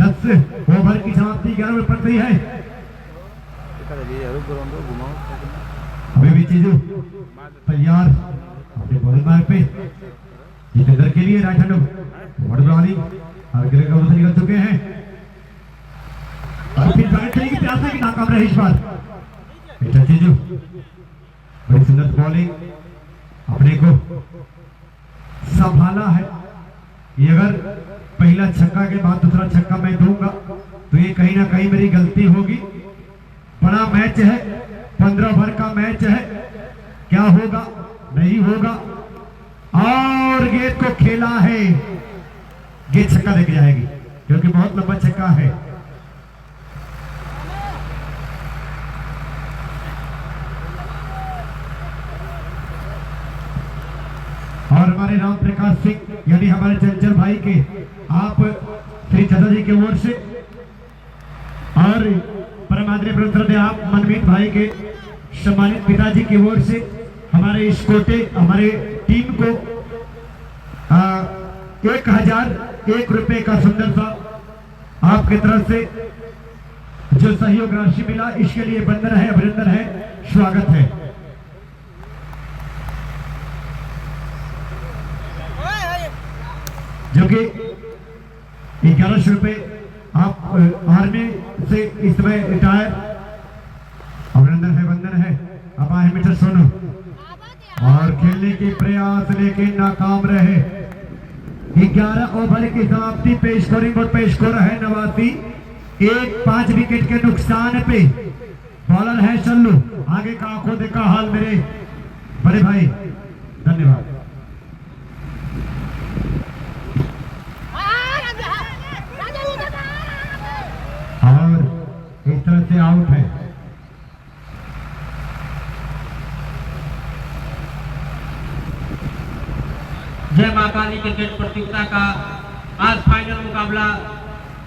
10 ओवर की समाप्ति 11 पर पड़ गई है। अभी भी चीजू तैयार अपने बॉलिंग मार्ग पे जितेंद्र के लिए राइट हैंड बॉलिंग और गिले का निकल चुके हैं और फिर बैट खेलने की प्रयास की नाकाम रहे इस बार। चीजू बड़ी सुंदर बॉलिंग अपने को संभाला है। ये अगर पहला छक्का के बाद दूसरा छक्का मैं दूंगा तो ये कहीं ना कहीं मेरी गलती होगी। बड़ा मैच है, 15 ओवर का मैच है, क्या होगा नहीं होगा, और गेंद को खेला है, गेंद छक्का लेके जाएगी क्योंकि बहुत लंबा छक्का है। और हमारे राम प्रकाश सिंह यानी हमारे चंचल भाई के आप श्री चाचा जी की ओर से और परम आदरणीय प्रोफेसर आप मनमीत भाई के सम्मानित पिताजी की ओर से हमारे इस कोटे हमारे टीम को 1001 रुपए का सुंदर सा आपकी तरफ से जो सहयोग राशि मिला इसके लिए वंदन है, अभिनंदन है, स्वागत है। जो कि 1100 रुपए आप आर्मी से इस समय रिटायर, अभिनंदन है, वंदन है। अब आए मिस्टर सोनू और खेलने के प्रयास लेकिन नाकाम रहे। 11 ओवर की समाप्ति पे स्कोरिंग बोर्ड पे स्कोर है 89, 5 विकेट के नुकसान पे बॉलर है सल्लू। आगे का आंखों देखा हाल मेरे बड़े भाई, धन्यवाद। और इस तरह से आउट है। जय मां काली क्रिकेट प्रतियोगिता का आज फाइनल मुकाबला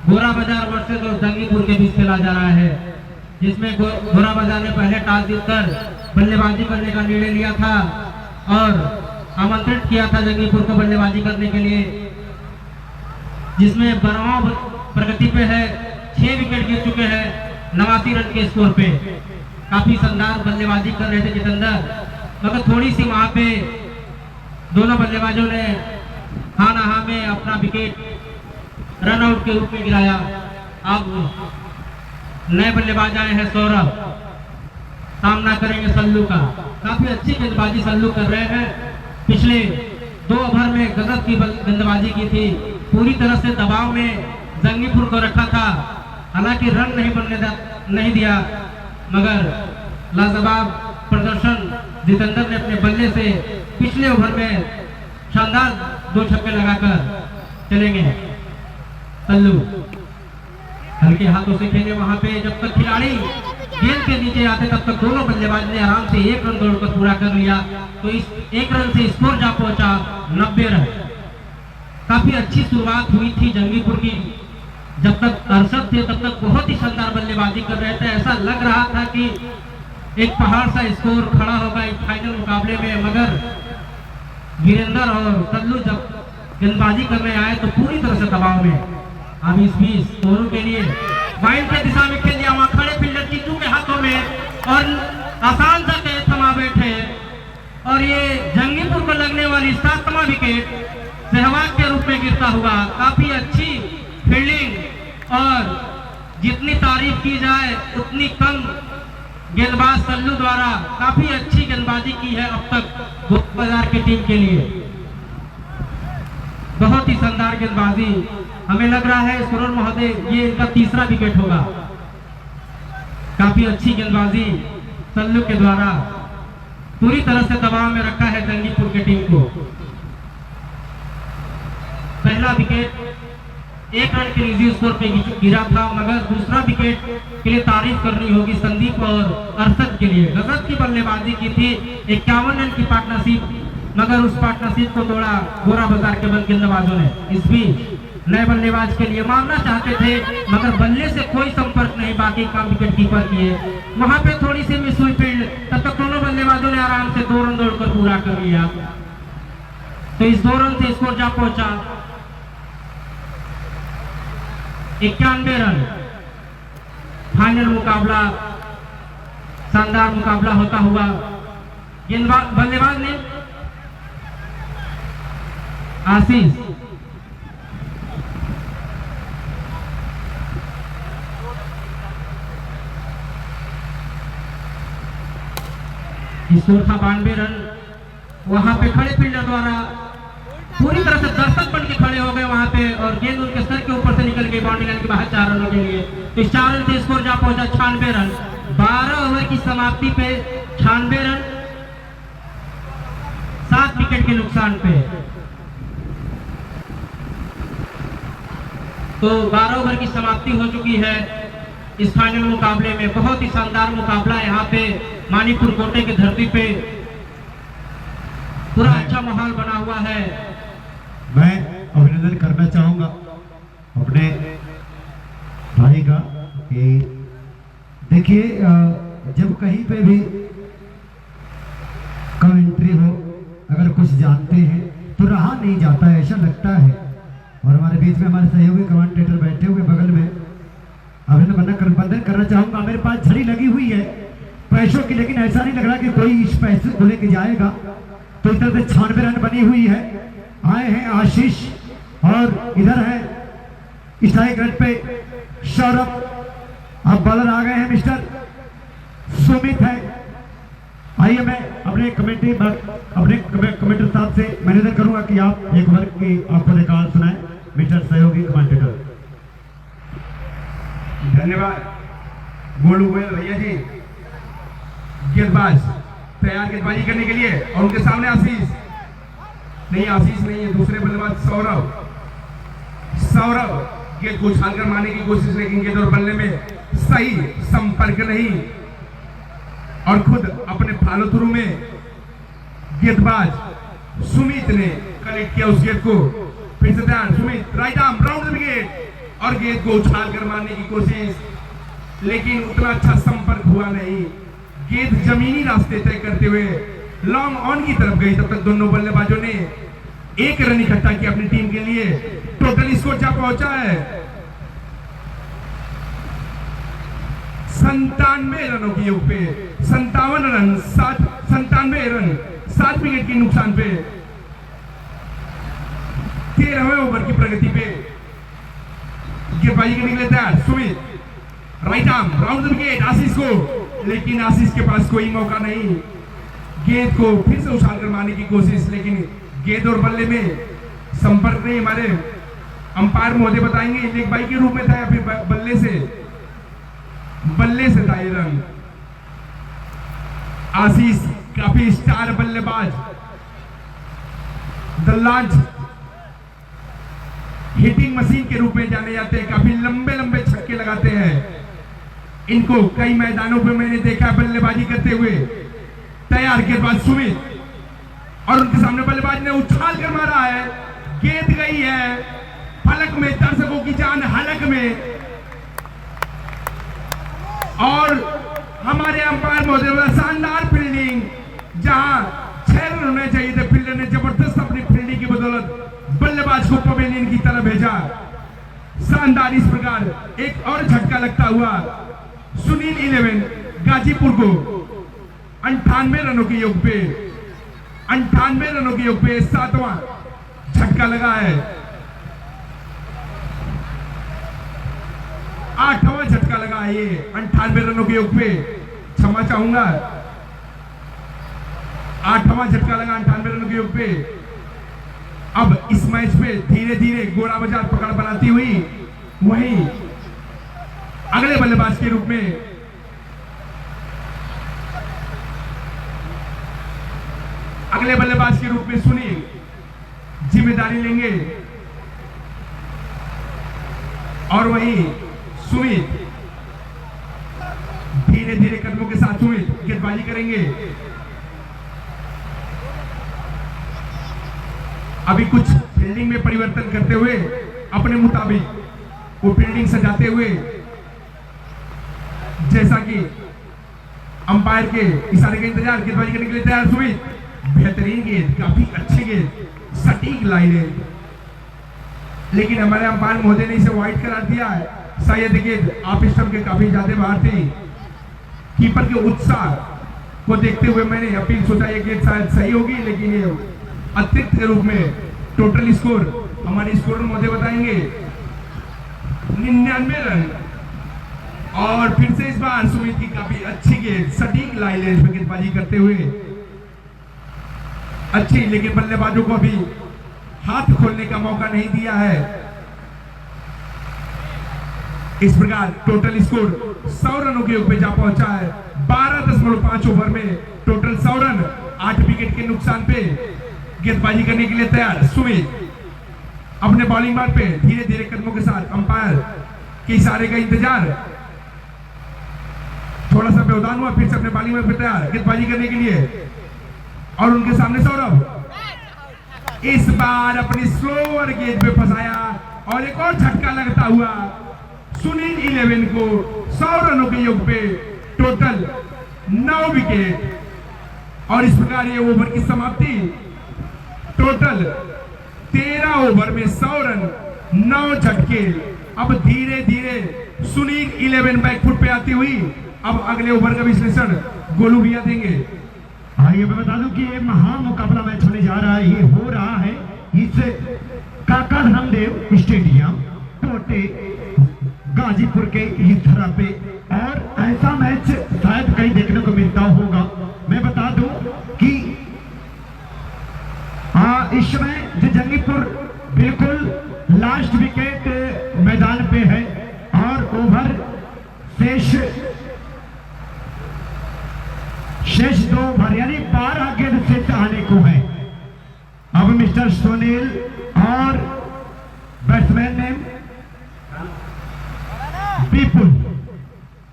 गोरा बाजार वर्सेस और जंगीपुर के बीच खेला जा रहा है, जिसमें गोरा बाजार ने पहले टॉस जीतकर बल्लेबाजी करने का निर्णय लिया था और आमंत्रित किया था जंगीपुर को बल्लेबाजी करने के लिए, जिसमें 12वां प्रगति पे है, 6 विकेट गिर चुके हैं 89 रन के स्कोर पे। काफी शानदार बल्लेबाजी कर रहे थे जितेंद्र, मगर थोड़ी सी वहां पे दोनों बल्लेबाजों ने हाँ में अपना विकेट रन आउट के रूप में गिराया। अब नए बल्लेबाज आए हैं सौरभ, सामना करेंगे सल्लू का। काफी अच्छी गेंदबाजी सल्लू कर रहे हैं, पिछले 2 ओवर में गजब की गेंदबाजी की थी, पूरी तरह से दबाव में जंगीपुर को रखा था, हालांकि रन नहीं बनने नहीं दिया, मगर लाजवाब प्रदर्शन जितेंद्र ने अपने बल्ले से पिछले ओवर में शानदार 2 छक्के लगाकर चलेंगे। सल्लू हल्के हाथों से खेले वहां पे, जब तक खिलाड़ी गेंद के नीचे आते तब तक दोनों बल्लेबाज ने आराम से 1 रन दौड़कर पूरा कर लिया, तो इस 1 रन से स्कोर जा पहुंचा 90 रन। काफी अच्छी शुरुआत हुई थी जंगीपुर की, जब तक अरशद थे तब तक बहुत ही शानदार बल्लेबाजी कर रहे थे, ऐसा लग रहा था कि एक पहाड़ सा स्कोर खड़ा होगा इस फाइनल मुकाबले में, मगर वीरेंद्र और सल्लू जब गेंदबाजी करने आए तो पूरी तरह से दबाव में। अब इस बीच दोनों के लिए वाइड के दिशा में खेल दिया, वहां खड़े फील्डर चीचू के हाथों में और आसान सा कैच थमा बैठे, और ये जंगीपुर को लगने वाली 7वां विकेट सहवाग के रूप में गिरता हुआ। काफी अच्छी फील्डिंग और जितनी तारीफ की जाए उतनी कम गेंदबाज सल्लू द्वारा काफी अच्छी गेंदबाजी की है अब तक गोरा बाजार की टीम के लिए। बहुत ही शानदार गेंदबाजी, हमें लग रहा है सुरन महोदय ये इनका 3रा विकेट होगा। काफी अच्छी गेंदबाजी सल्लू के द्वारा पूरी तरह से दबाव में रखा है जंगीपुर की टीम को। पहला विकेट 1 रन के निजी स्कोर पे गिरा था, मगर दूसरा विकेट के लिए तारीफ करनी होगी संदीप और अरशद के लिए। गजब की बल्लेबाजी की थी, 51 रन की पार्टनरशिप, मगर उस पार्टनरशिप को तोड़ा गोरा बाजार के गेंदबाजों ने। इस भी नए बल्लेबाज के लिए मारना चाहते थे, मगर बल्ले से कोई संपर्क नहीं, बाकी काम विकेट कीपर किए। वहां पे थोड़ी सी मिस हुई फील्ड, तब तक दोनों बल्लेबाजों ने आराम से 2 रन दौड़कर पूरा कर लिया। तो इस 2 रन से स्कोर जा पहुंचा 91 रन। फाइनल मुकाबला शानदार मुकाबला होता हुआ गेंदबाज बल्लेबाज ने आशीष स्कोर था 92 रन। वहां पे खड़े फील्डर द्वारा पूरी तरह से दर्शक बन के खड़े हो गए वहां पे, और गेंद उनके सर के ऊपर से निकल गई बाउंड्री लाइन के बाहर 4 रनों के लिए। तो इस 4 रन से स्कोर जा पहुंचा 96 रन। 12 ओवर की समाप्ति पे 96 रन 7 विकेट के नुकसान पे। तो 12 ओवर की समाप्ति हो चुकी है इस फाइनल मुकाबले में। बहुत ही शानदार मुकाबला यहाँ पे मानीपुर कोटे की धरती पे पूरा अच्छा माहौल बना हुआ है। मैं अभिनंदन करना चाहूंगा अपने भाई का कि देखिए जब कहीं पे भी कमेंट्री हो, अगर कुछ जानते हैं तो रहा नहीं जाता है, ऐसा लगता है। और हमारे बीच में हमारे सहयोगी कमेंटेटर बैठे हुए बगल में, अभिनंदन करना चाहूंगा। मेरे पास झड़ी लगी हुई है पैसों की, लेकिन ऐसा नहीं लग रहा कि कोई इस पैसे को लेके जाएगा। तो इधर से 96 रन बनी हुई है। आए हैं आशीष और इधर है स्ट्राइक रेट पे सौरभ। अब बॉलर आ गए हैं मिस्टर सुमित है। आइए मैं अपने कमेंटेटर साहब से मैनेजर करूंगा कि आप एक ओवर की आपको रिकॉर्ड सुनाएं मिस्टर सहयोगी कमेंटेटर। धन्यवाद गोलू गोयल भैया जी। गेंदबाज तैयार गेंदबाजी करने के लिए, और उनके सामने आशीष नहीं है, दूसरे बल्लेबाज सौरभ गेंद को उछालकर मारने की कोशिश, लेकिन गेंद और बल्ले में सही संपर्क नहीं, और खुद अपने फॉलो थ्रू में गेंदबाज सुमित ने कलेक्ट किया उस गेंद को। फिर से तैयार Sumit, right arm round the wicket, और गेंद को उछालकर मारने की कोशिश, लेकिन उतना अच्छा संपर्क हुआ नहीं। गेंद जमीनी रास्ते तय करते हुए लॉन्ग ऑन की तरफ गई। तब तक दोनों बल्लेबाजों ने 1 रन इकट्ठा किया अपनी टीम के लिए। टोटल स्कोर जा पहुंचा है 97 रनों की योग पे, 57 रन 7 विकेट के नुकसान पे, 13वें ओवर की प्रगति पे। गेंदबाजी करने के लिए तैयार Sumit, right arm round the wicket Ashish को, लेकिन आशीष के पास कोई मौका नहीं। गेंद को फिर से उछालकर मारने की कोशिश, लेकिन गेंद और बल्ले में संपर्क नहीं। हमारे अंपायर महोदय बताएंगे लेग बाई के रूप में था या फिर बल्ले से था ये रन। आशीष काफी स्टार बल्लेबाज, द लॉन्च हिटिंग मशीन के रूप में जाने जाते हैं। काफी लंबे लंबे छक्के लगाते हैं। इनको कई मैदानों पे मैंने देखा बल्लेबाजी करते हुए। तैयार गेंदबाज सुमित, और उनके सामने बल्लेबाज ने उछाल कर मारा है। गेंद गई है फलक में, दर्शकों की जान हलक में, और हमारे अंपायर महोदय शानदार फील्डिंग, जहां 6 रन होने चाहिए थे, फील्डर ने जबरदस्त अपनी फील्डिंग की बदौलत बल्लेबाज को पवेलियन की तरफ भेजा। शानदार इस प्रकार एक और झटका लगता हुआ सुनील 11 गाजीपुर को 98 रनों के योग पे 7वां झटका लगा है। 8वां झटका लगा है ये 98 रनों के योग पे। क्षमा चाहूंगा, 8वां झटका लगा 98 रनों के योग पे। अब इस मैच पे धीरे धीरे गोरा बाजार पकड़ बनाती हुई, वहीं अगले बल्लेबाज के रूप में अगले बल्लेबाज के रूप में सुनील जिम्मेदारी लेंगे और वहीं सुमित धीरे धीरे कदमों के साथ सुमित गेंदबाजी करेंगे। अभी कुछ फील्डिंग में परिवर्तन करते हुए अपने मुताबिक वो फील्डिंग सजाते हुए, जैसा कि अंपायर के इशारे का इंतजार, गेंदबाजी करने के लिए तैयार सुमित। बेहतरीन गेंद, काफी अच्छी गेंद, सटीक लाइन, लेकिन हमारे अंपायर महोदय ने इसे वाइड करार दिया है। शायद गेंद ऑफ स्टंप के काफी ज्यादा बाहर थी। कीपर के उत्साह को देखते हुए मैंने अपील सोचा ये गेंद शायद सही होगी, लेकिन ये अतिरिक्त के रूप में टोटल स्कोर हमारे स्कोर महोदय बताएंगे 99 रन। और फिर से इस बार सुमित की काफी अच्छी गेंद, सटीक लाइन में गेंदबाजी करते हुए अच्छी, लेकिन बल्लेबाजों को अभी हाथ खोलने का मौका नहीं दिया है। इस प्रकार टोटल स्कोर 100 रनों के योग पे जा पहुंचा है। 12.5 ओवर में टोटल 100 रन, 8 विकेट के नुकसान पे गेंदबाजी करने के लिए तैयार सुमित अपने बॉलिंग मार्ग पे धीरे धीरे कदमों के साथ अंपायर के इशारे का इंतजार। थोड़ा सा व्यवधान हुआ, फिर से अपने बॉलिंग मार्ग पे तैयार गेंदबाजी करने के लिए और उनके सामने सौरभ इस बार अपनी स्लोअर गेंद पे फंसाया और एक और झटका लगता हुआ सुनील 11 को 100 रनों के योग पे टोटल 9 विकेट। और इस प्रकार ये ओवर की समाप्ति टोटल 13 ओवर में 100 रन, 9 झटके। अब धीरे धीरे सुनील 11 बैकफुट पे आती हुई अब अगले ओवर का विश्लेषण गोलू भैया देंगे। आइए मैं बता दूं कि ये महामुकाबला मैच होने जा रहा है। ये हो रहा है इस काका धर्मदेव स्टेडियम कोटे गाजीपुर के इस तरह पे, और ऐसा मैच शायद कहीं देखने को मिलता होगा। मैं बता दूं कि इस समय जो जंगीपुर बिल्कुल लास्ट विकेट मैदान पे है और ओवर शेष 2 ओवर यानी 12 गेंद शेष आने को है। अब मिस्टर सुनील और बैट्समैन ने विपुल,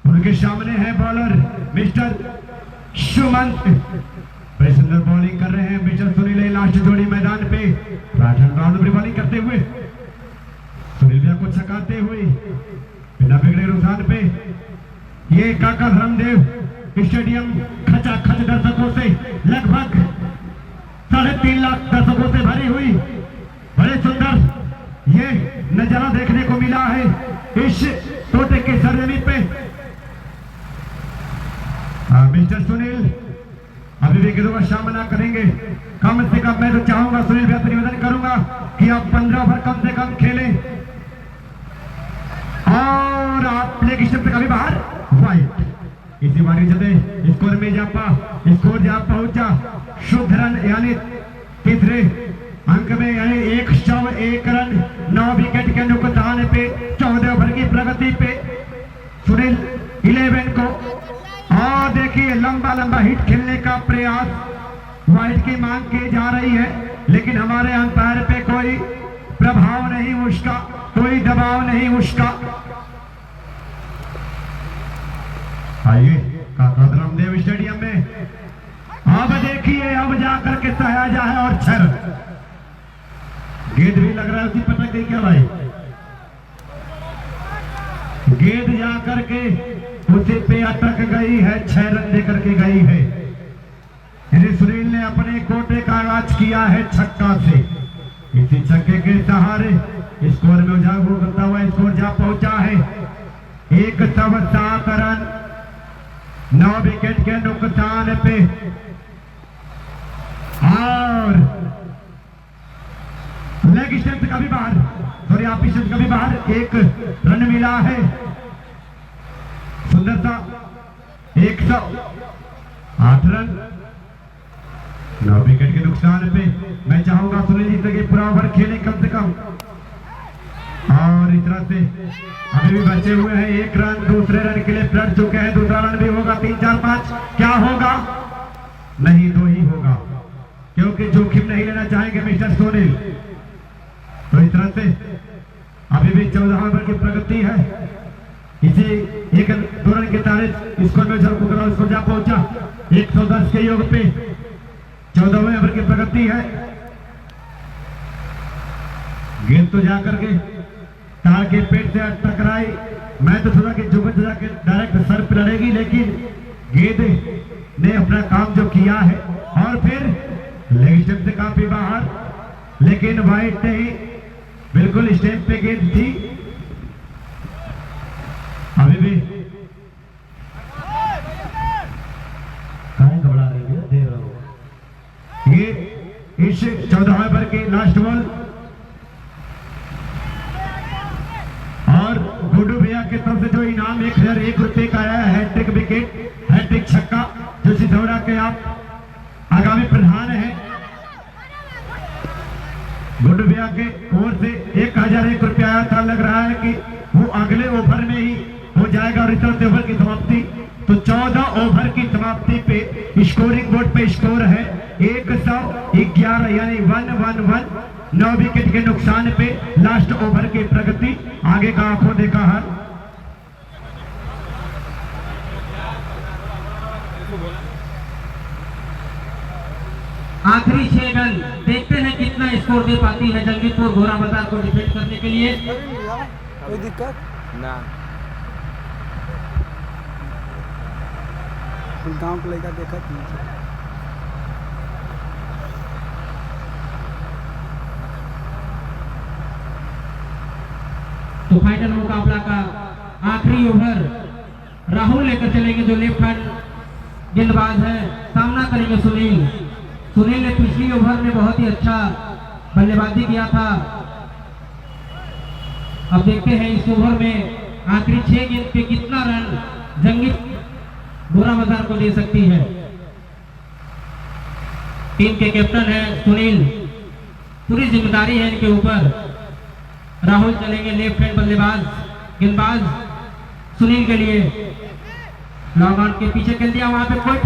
उनके सामने है बॉलर मिस्टर सुमंत। बड़ी सुंदर बॉलिंग कर रहे हैं मिस्टर सुनील। लास्ट जोड़ी मैदान पे राइट हैंड राउंड बॉलिंग करते हुए सुनील भैया को छकाते हुए बिना बिगड़े रुझान पे ये काका धर्मदेव स्टेडियम खचाखच दर्शकों से, लगभग 3.5 लाख दर्शकों से भरी हुई बड़े सुंदर ये नजारा देखने को मिला है इस टोटे के सरजमी पे। मिस्टर सुनील अभी भी गेंदों का सामना करेंगे। कम से कम मैं तो चाहूंगा सुनील भैया निवेदन करूंगा कि आप 15 ओवर कम से कम खेलें और आप लेग स्टंप से कभी बाहर वाइड। इसी बारी चलते स्कोर में स्कोर जा पहुंचा शुद्ध रन यानी तीसरे अंक में यानी 101 रन, 9 विकेट के नुकसान पे 14 ओवर की प्रगति पे सुनील 11 को। और देखिए लंबा हिट खेलने का प्रयास, वाइड की मांग की जा रही है, लेकिन हमारे अंपायर पे कोई प्रभाव नहीं उसका, कोई दबाव नहीं उसका। आइए काका धर्मदेव स्टेडियम में अब देखिए अब जाकर के सहाजा है और 6 रन। गेंद भी लग रहा है उसी पटक गई क्या भाई, गेंद जाकर के उसी पे अटक गई है, 6 रन देकर के गई है। सुनील ने अपने कोटे का आगाज किया है छक्का से। इसी छक्के के सहारे स्कोर में उजागर करता हुआ स्कोर जा पहुंचा है 107 रन, 9 विकेट के नुकसान पे। और लेग स्टंप का भी बाहर, सॉरी ऑफ स्टंप का भी बाहर 1 रन मिला है। सुंदर सा 108 रन, 9 विकेट के नुकसान पे। मैं चाहूंगा सुनील जी से पूरा ओवर खेलें कम से कम। और इस तरह से अभी भी बचे हुए हैं 1 रन, दूसरे रन के लिए लड़ चुके हैं, दूसरा रन भी होगा 3, 4, 5 क्या होगा, नहीं 2 ही होगा सुनील। तो इस तरह से अभी भी 14 ओवर की प्रगति है। इसी एक 2 रन के तारे स्कोर में झलकुकरा स्कोर जा पहुंचा 110 के योग पे। 14वें ओवर की प्रगति है। गेंद तो जाकर के तार के पेट से टकराई। मैं तो सोचा कि जुगत जाके डायरेक्ट सर पे लड़ेगी, लेकिन गेंद ने अपना काम जो किया है और फिर लेग स्टंप से काफी बाहर, लेकिन वाइड नहीं, बिल्कुल स्टंप पे गेंद थी। अभी भी कहीं घबरा रही है, दे रहा हूं। ये इस 14वें ओवर के लास्ट बॉल और गुड्डू भैया की तरफ से जो इनाम 1001 रुपए का आया है, हैट्रिक विकेट, हैट्रिक छक्का, जो सिधौड़ा के आप आगामी प्रधान है। गुड्डू भैया के ओर से 1001 रुपया आया था। लग रहा है कि वो अगले ओवर में ही हो जाएगा रिटर्न ओवर की समाप्ति। तो 14 ओवर की समाप्ति पे स्कोरिंग बोर्ड पे स्कोर है 111, यानी 111। 9 विकेट के नुकसान पे लास्ट ओवर की प्रगति। आगे का आंखों देखा है। आखिरी 6 रन, देखते हैं कितना स्कोर दे पाती है जंगीपुर घोड़ा बाजार को डिफेंड करने के लिए। कोई दिक्कत ना, गांव को लेकर देखा तो फाइनल मुकाबला का आखिरी ओवर राहुल लेकर चलेंगे, जो लेफ्ट हैंड गेंदबाज है। सामना करेंगे सुनील। सुनील ने पिछली ओवर में बहुत ही अच्छा बल्लेबाजी किया था। अब देखते हैं इस ओवर में आखिरी 6 गेंद पे कितना रन जंगी घोड़ा बाजार को दे सकती है। टीम के कैप्टन है सुनील, पूरी जिम्मेदारी है इनके ऊपर। राहुल चलेंगे लेफ्ट हैंड बल्लेबाज गेंदबाज सुनील के लिए। लॉन्ग आउट के पीछे खेल दिया, वहां पे कोई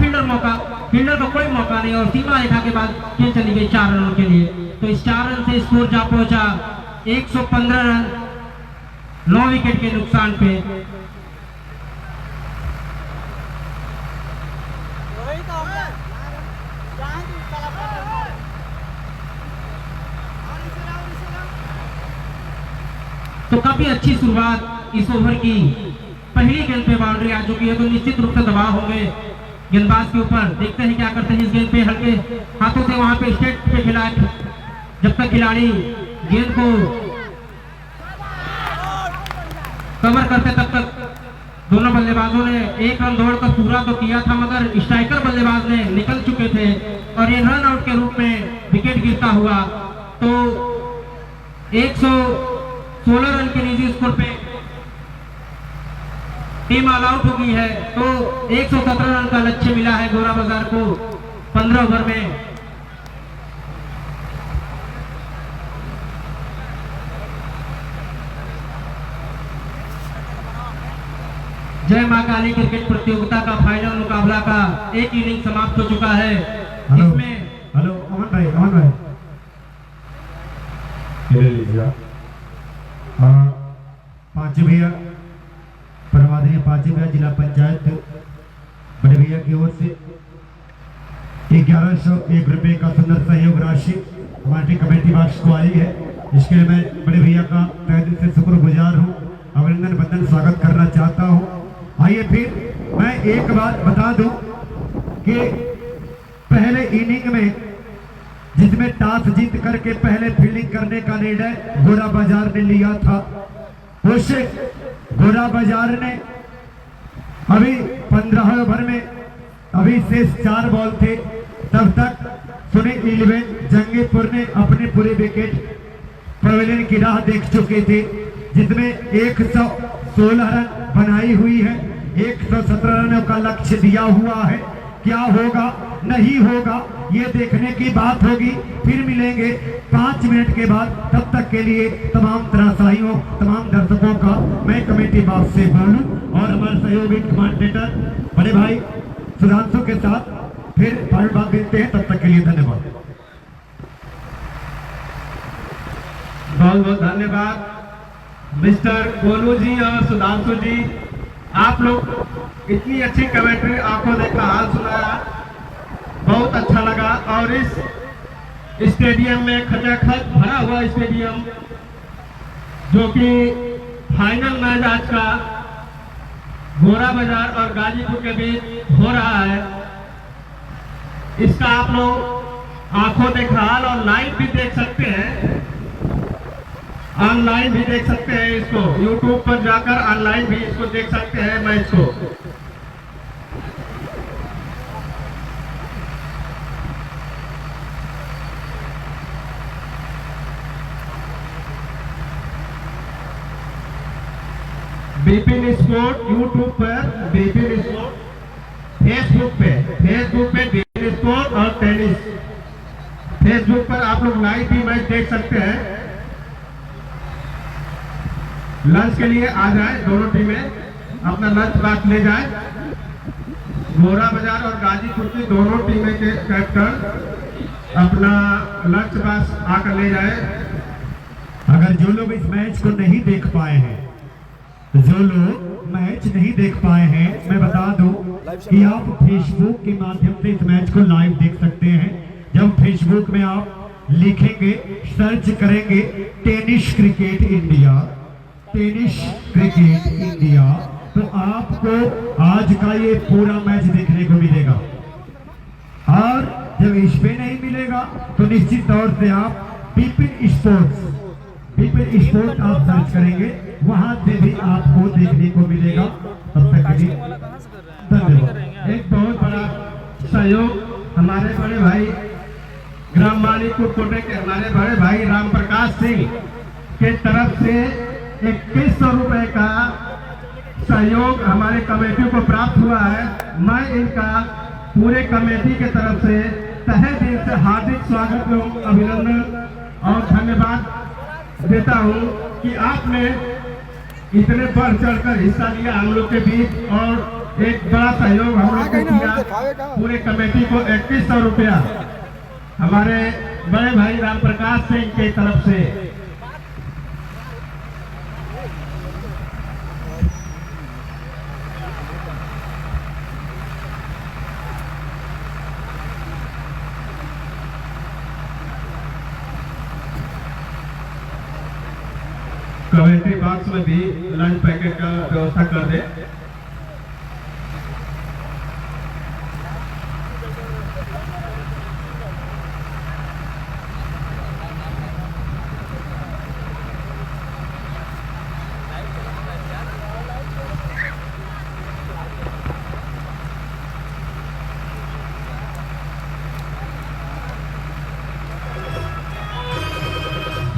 फील्डर को कोई मौका नहीं और सीमा रेखा के बाद खेल चली गई 4 रनों के लिए। तो इस 4 रन से स्कोर जा पहुंचा 115 रन 9 विकेट के नुकसान पे। तो काफी अच्छी शुरुआत इस ओवर की। पहली गेंद पे बाउंड्री आ चुकी है, तो निश्चित रूप से दबाव होंगे गेंदबाज के ऊपर। देखते हैं क्या करते हैं इस गेंद पे। हल्के हाथों से वहां पे स्टेट पे खिला, जब तक खिलाड़ी गेंद को कवर करते तब तक दोनों बल्लेबाजों ने 1 रन दौड़कर पूरा तो किया था, मगर स्ट्राइकर बल्लेबाज ने निकल चुके थे और ये रन आउट के रूप में विकेट गिरता हुआ। तो 116 रन के निजी स्कोर पे टीम ऑल आउट हो गई है। तो 117 रन का लक्ष्य मिला है घोड़ा बाजार को 15 ओवर में। जय मां काली क्रिकेट प्रतियोगिता का फाइनल मुकाबला का एक इनिंग समाप्त हो चुका है। इसमें हेलो अमन भाई, अमन भाई ले लीजिए। पांच भैया परमादरणीय पांच भैया जिला पंचायत बड़े भैया की ओर से 1101 रुपए का सुंदर सहयोग राशि हमारी कमेटी बॉक्स को आई है। इसके लिए मैं बड़े भैया का तहे दिल से शुक्रगुजार हूँ, अभिनंदन बंदन स्वागत करना चाहता हूँ। आइए फिर मैं एक बात बता दूं कि पहले इनिंग में जिसमें टॉस जीत करके पहले फील्डिंग करने का निर्णय घोड़ा बाजार ने लिया था, उस घोड़ा बाजार ने अभी 15 ओवर में अभी शेष 4 बॉल थे, तब तक सुनील 11 जंगीपुर ने अपने पूरे विकेट पवेलियन की राह देख चुके थे, जिसमें 116 रन बनाई हुई है। 117 रनों का लक्ष्य दिया हुआ है। क्या होगा नहीं होगा ये देखने की बात होगी। फिर मिलेंगे 5 मिनट के बाद। तब तक के लिए तमाम त्रासाइयों तमाम दर्शकों का मैं कमेटी बॉक्स से बोलूं और हमारे सहयोगी कमेंटेटर बड़े भाई सुधांशु के साथ फिर बात देते हैं। तब तक के लिए धन्यवाद। बहुत बहुत धन्यवाद मिस्टर गोलू जी और सुधांशु जी, आप लोग इतनी अच्छी कमेंट्री आंखों देखा हाल सुनाया, बहुत अच्छा लगा। और इस स्टेडियम में खचाखच भरा हुआ स्टेडियम, जो कि फाइनल मैच आज का घोड़ा बाजार और गाजीपुर के बीच हो रहा है, इसका आप लोग आंखों देखा हाल और लाइव भी देख सकते हैं, ऑनलाइन भी देख सकते हैं इसको, यूट्यूब पर जाकर ऑनलाइन भी इसको देख सकते हैं मैच को। बीपिन स्पोर्ट यूट्यूब पर, बीपिन स्पोर्ट फेसबुक पे बीपिन स्पोर्ट और टेनिस फेसबुक पर आप लोग लाइव भी मैच देख सकते हैं। लंच के लिए आ जाए, दोनों टीमें अपना लंच बॉक्स ले जाए। घोड़ा बाजार और गाजीपुर की दोनों टीमें के कैप्टन अपना लंच बॉक्स आकर ले जाए। अगर जो लोग इस मैच को नहीं देख पाए हैं, जो लोग मैच नहीं देख पाए हैं, मैं बता दूं कि आप फेसबुक के माध्यम से इस मैच को लाइव देख सकते हैं। जब फेसबुक में आप लिखेंगे, सर्च करेंगे tennis cricket India, tennis cricket India, तो आपको आज का ये पूरा मैच देखने को मिलेगा। और जब इस पे नहीं मिलेगा तो निश्चित तौर से आप बीपिन स्पोर्ट्स आप सर्च करेंगे, वहां से भी आपको देखने को मिलेगा। तब तक के लिए धन्यवाद। एक बहुत बड़ा सहयोग हमारे बड़े भाई ग्राम मालीपुर कोटे के हमारे बड़े भाई राम प्रकाश सिंह के तरफ से 2100 रुपए का सहयोग हमारे कमेटी को प्राप्त हुआ है। मैं इनका पूरे कमेटी के तरफ से तहे दिल से हार्दिक स्वागत एवं अभिनंदन और धन्यवाद देता हूं कि आपने इतने बढ़ चढ़कर हिस्सा लिया हम लोग के बीच, और एक बड़ा सहयोग हम लोग को किया। पूरे कमेटी को 2100 रुपया हमारे बड़े भाई राम प्रकाश सिंह की तरफ से। कमेटी बॉक्स में भी लंच पैकेट का व्यवस्था कर दे।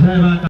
जय माता।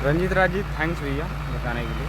रंजीत राजी, थैंक्स भैया बताने के लिए।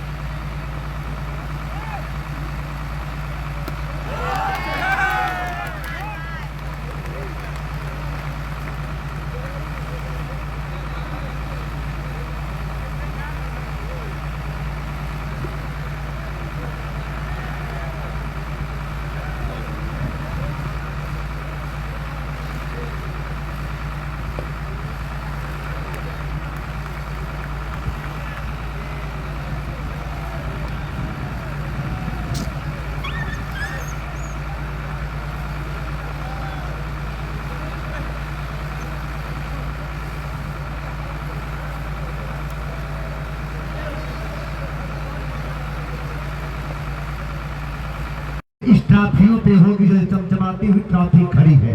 इस ट्रॉफियों पे होगी जो चमचमाती हुई ट्रॉफी खड़ी है।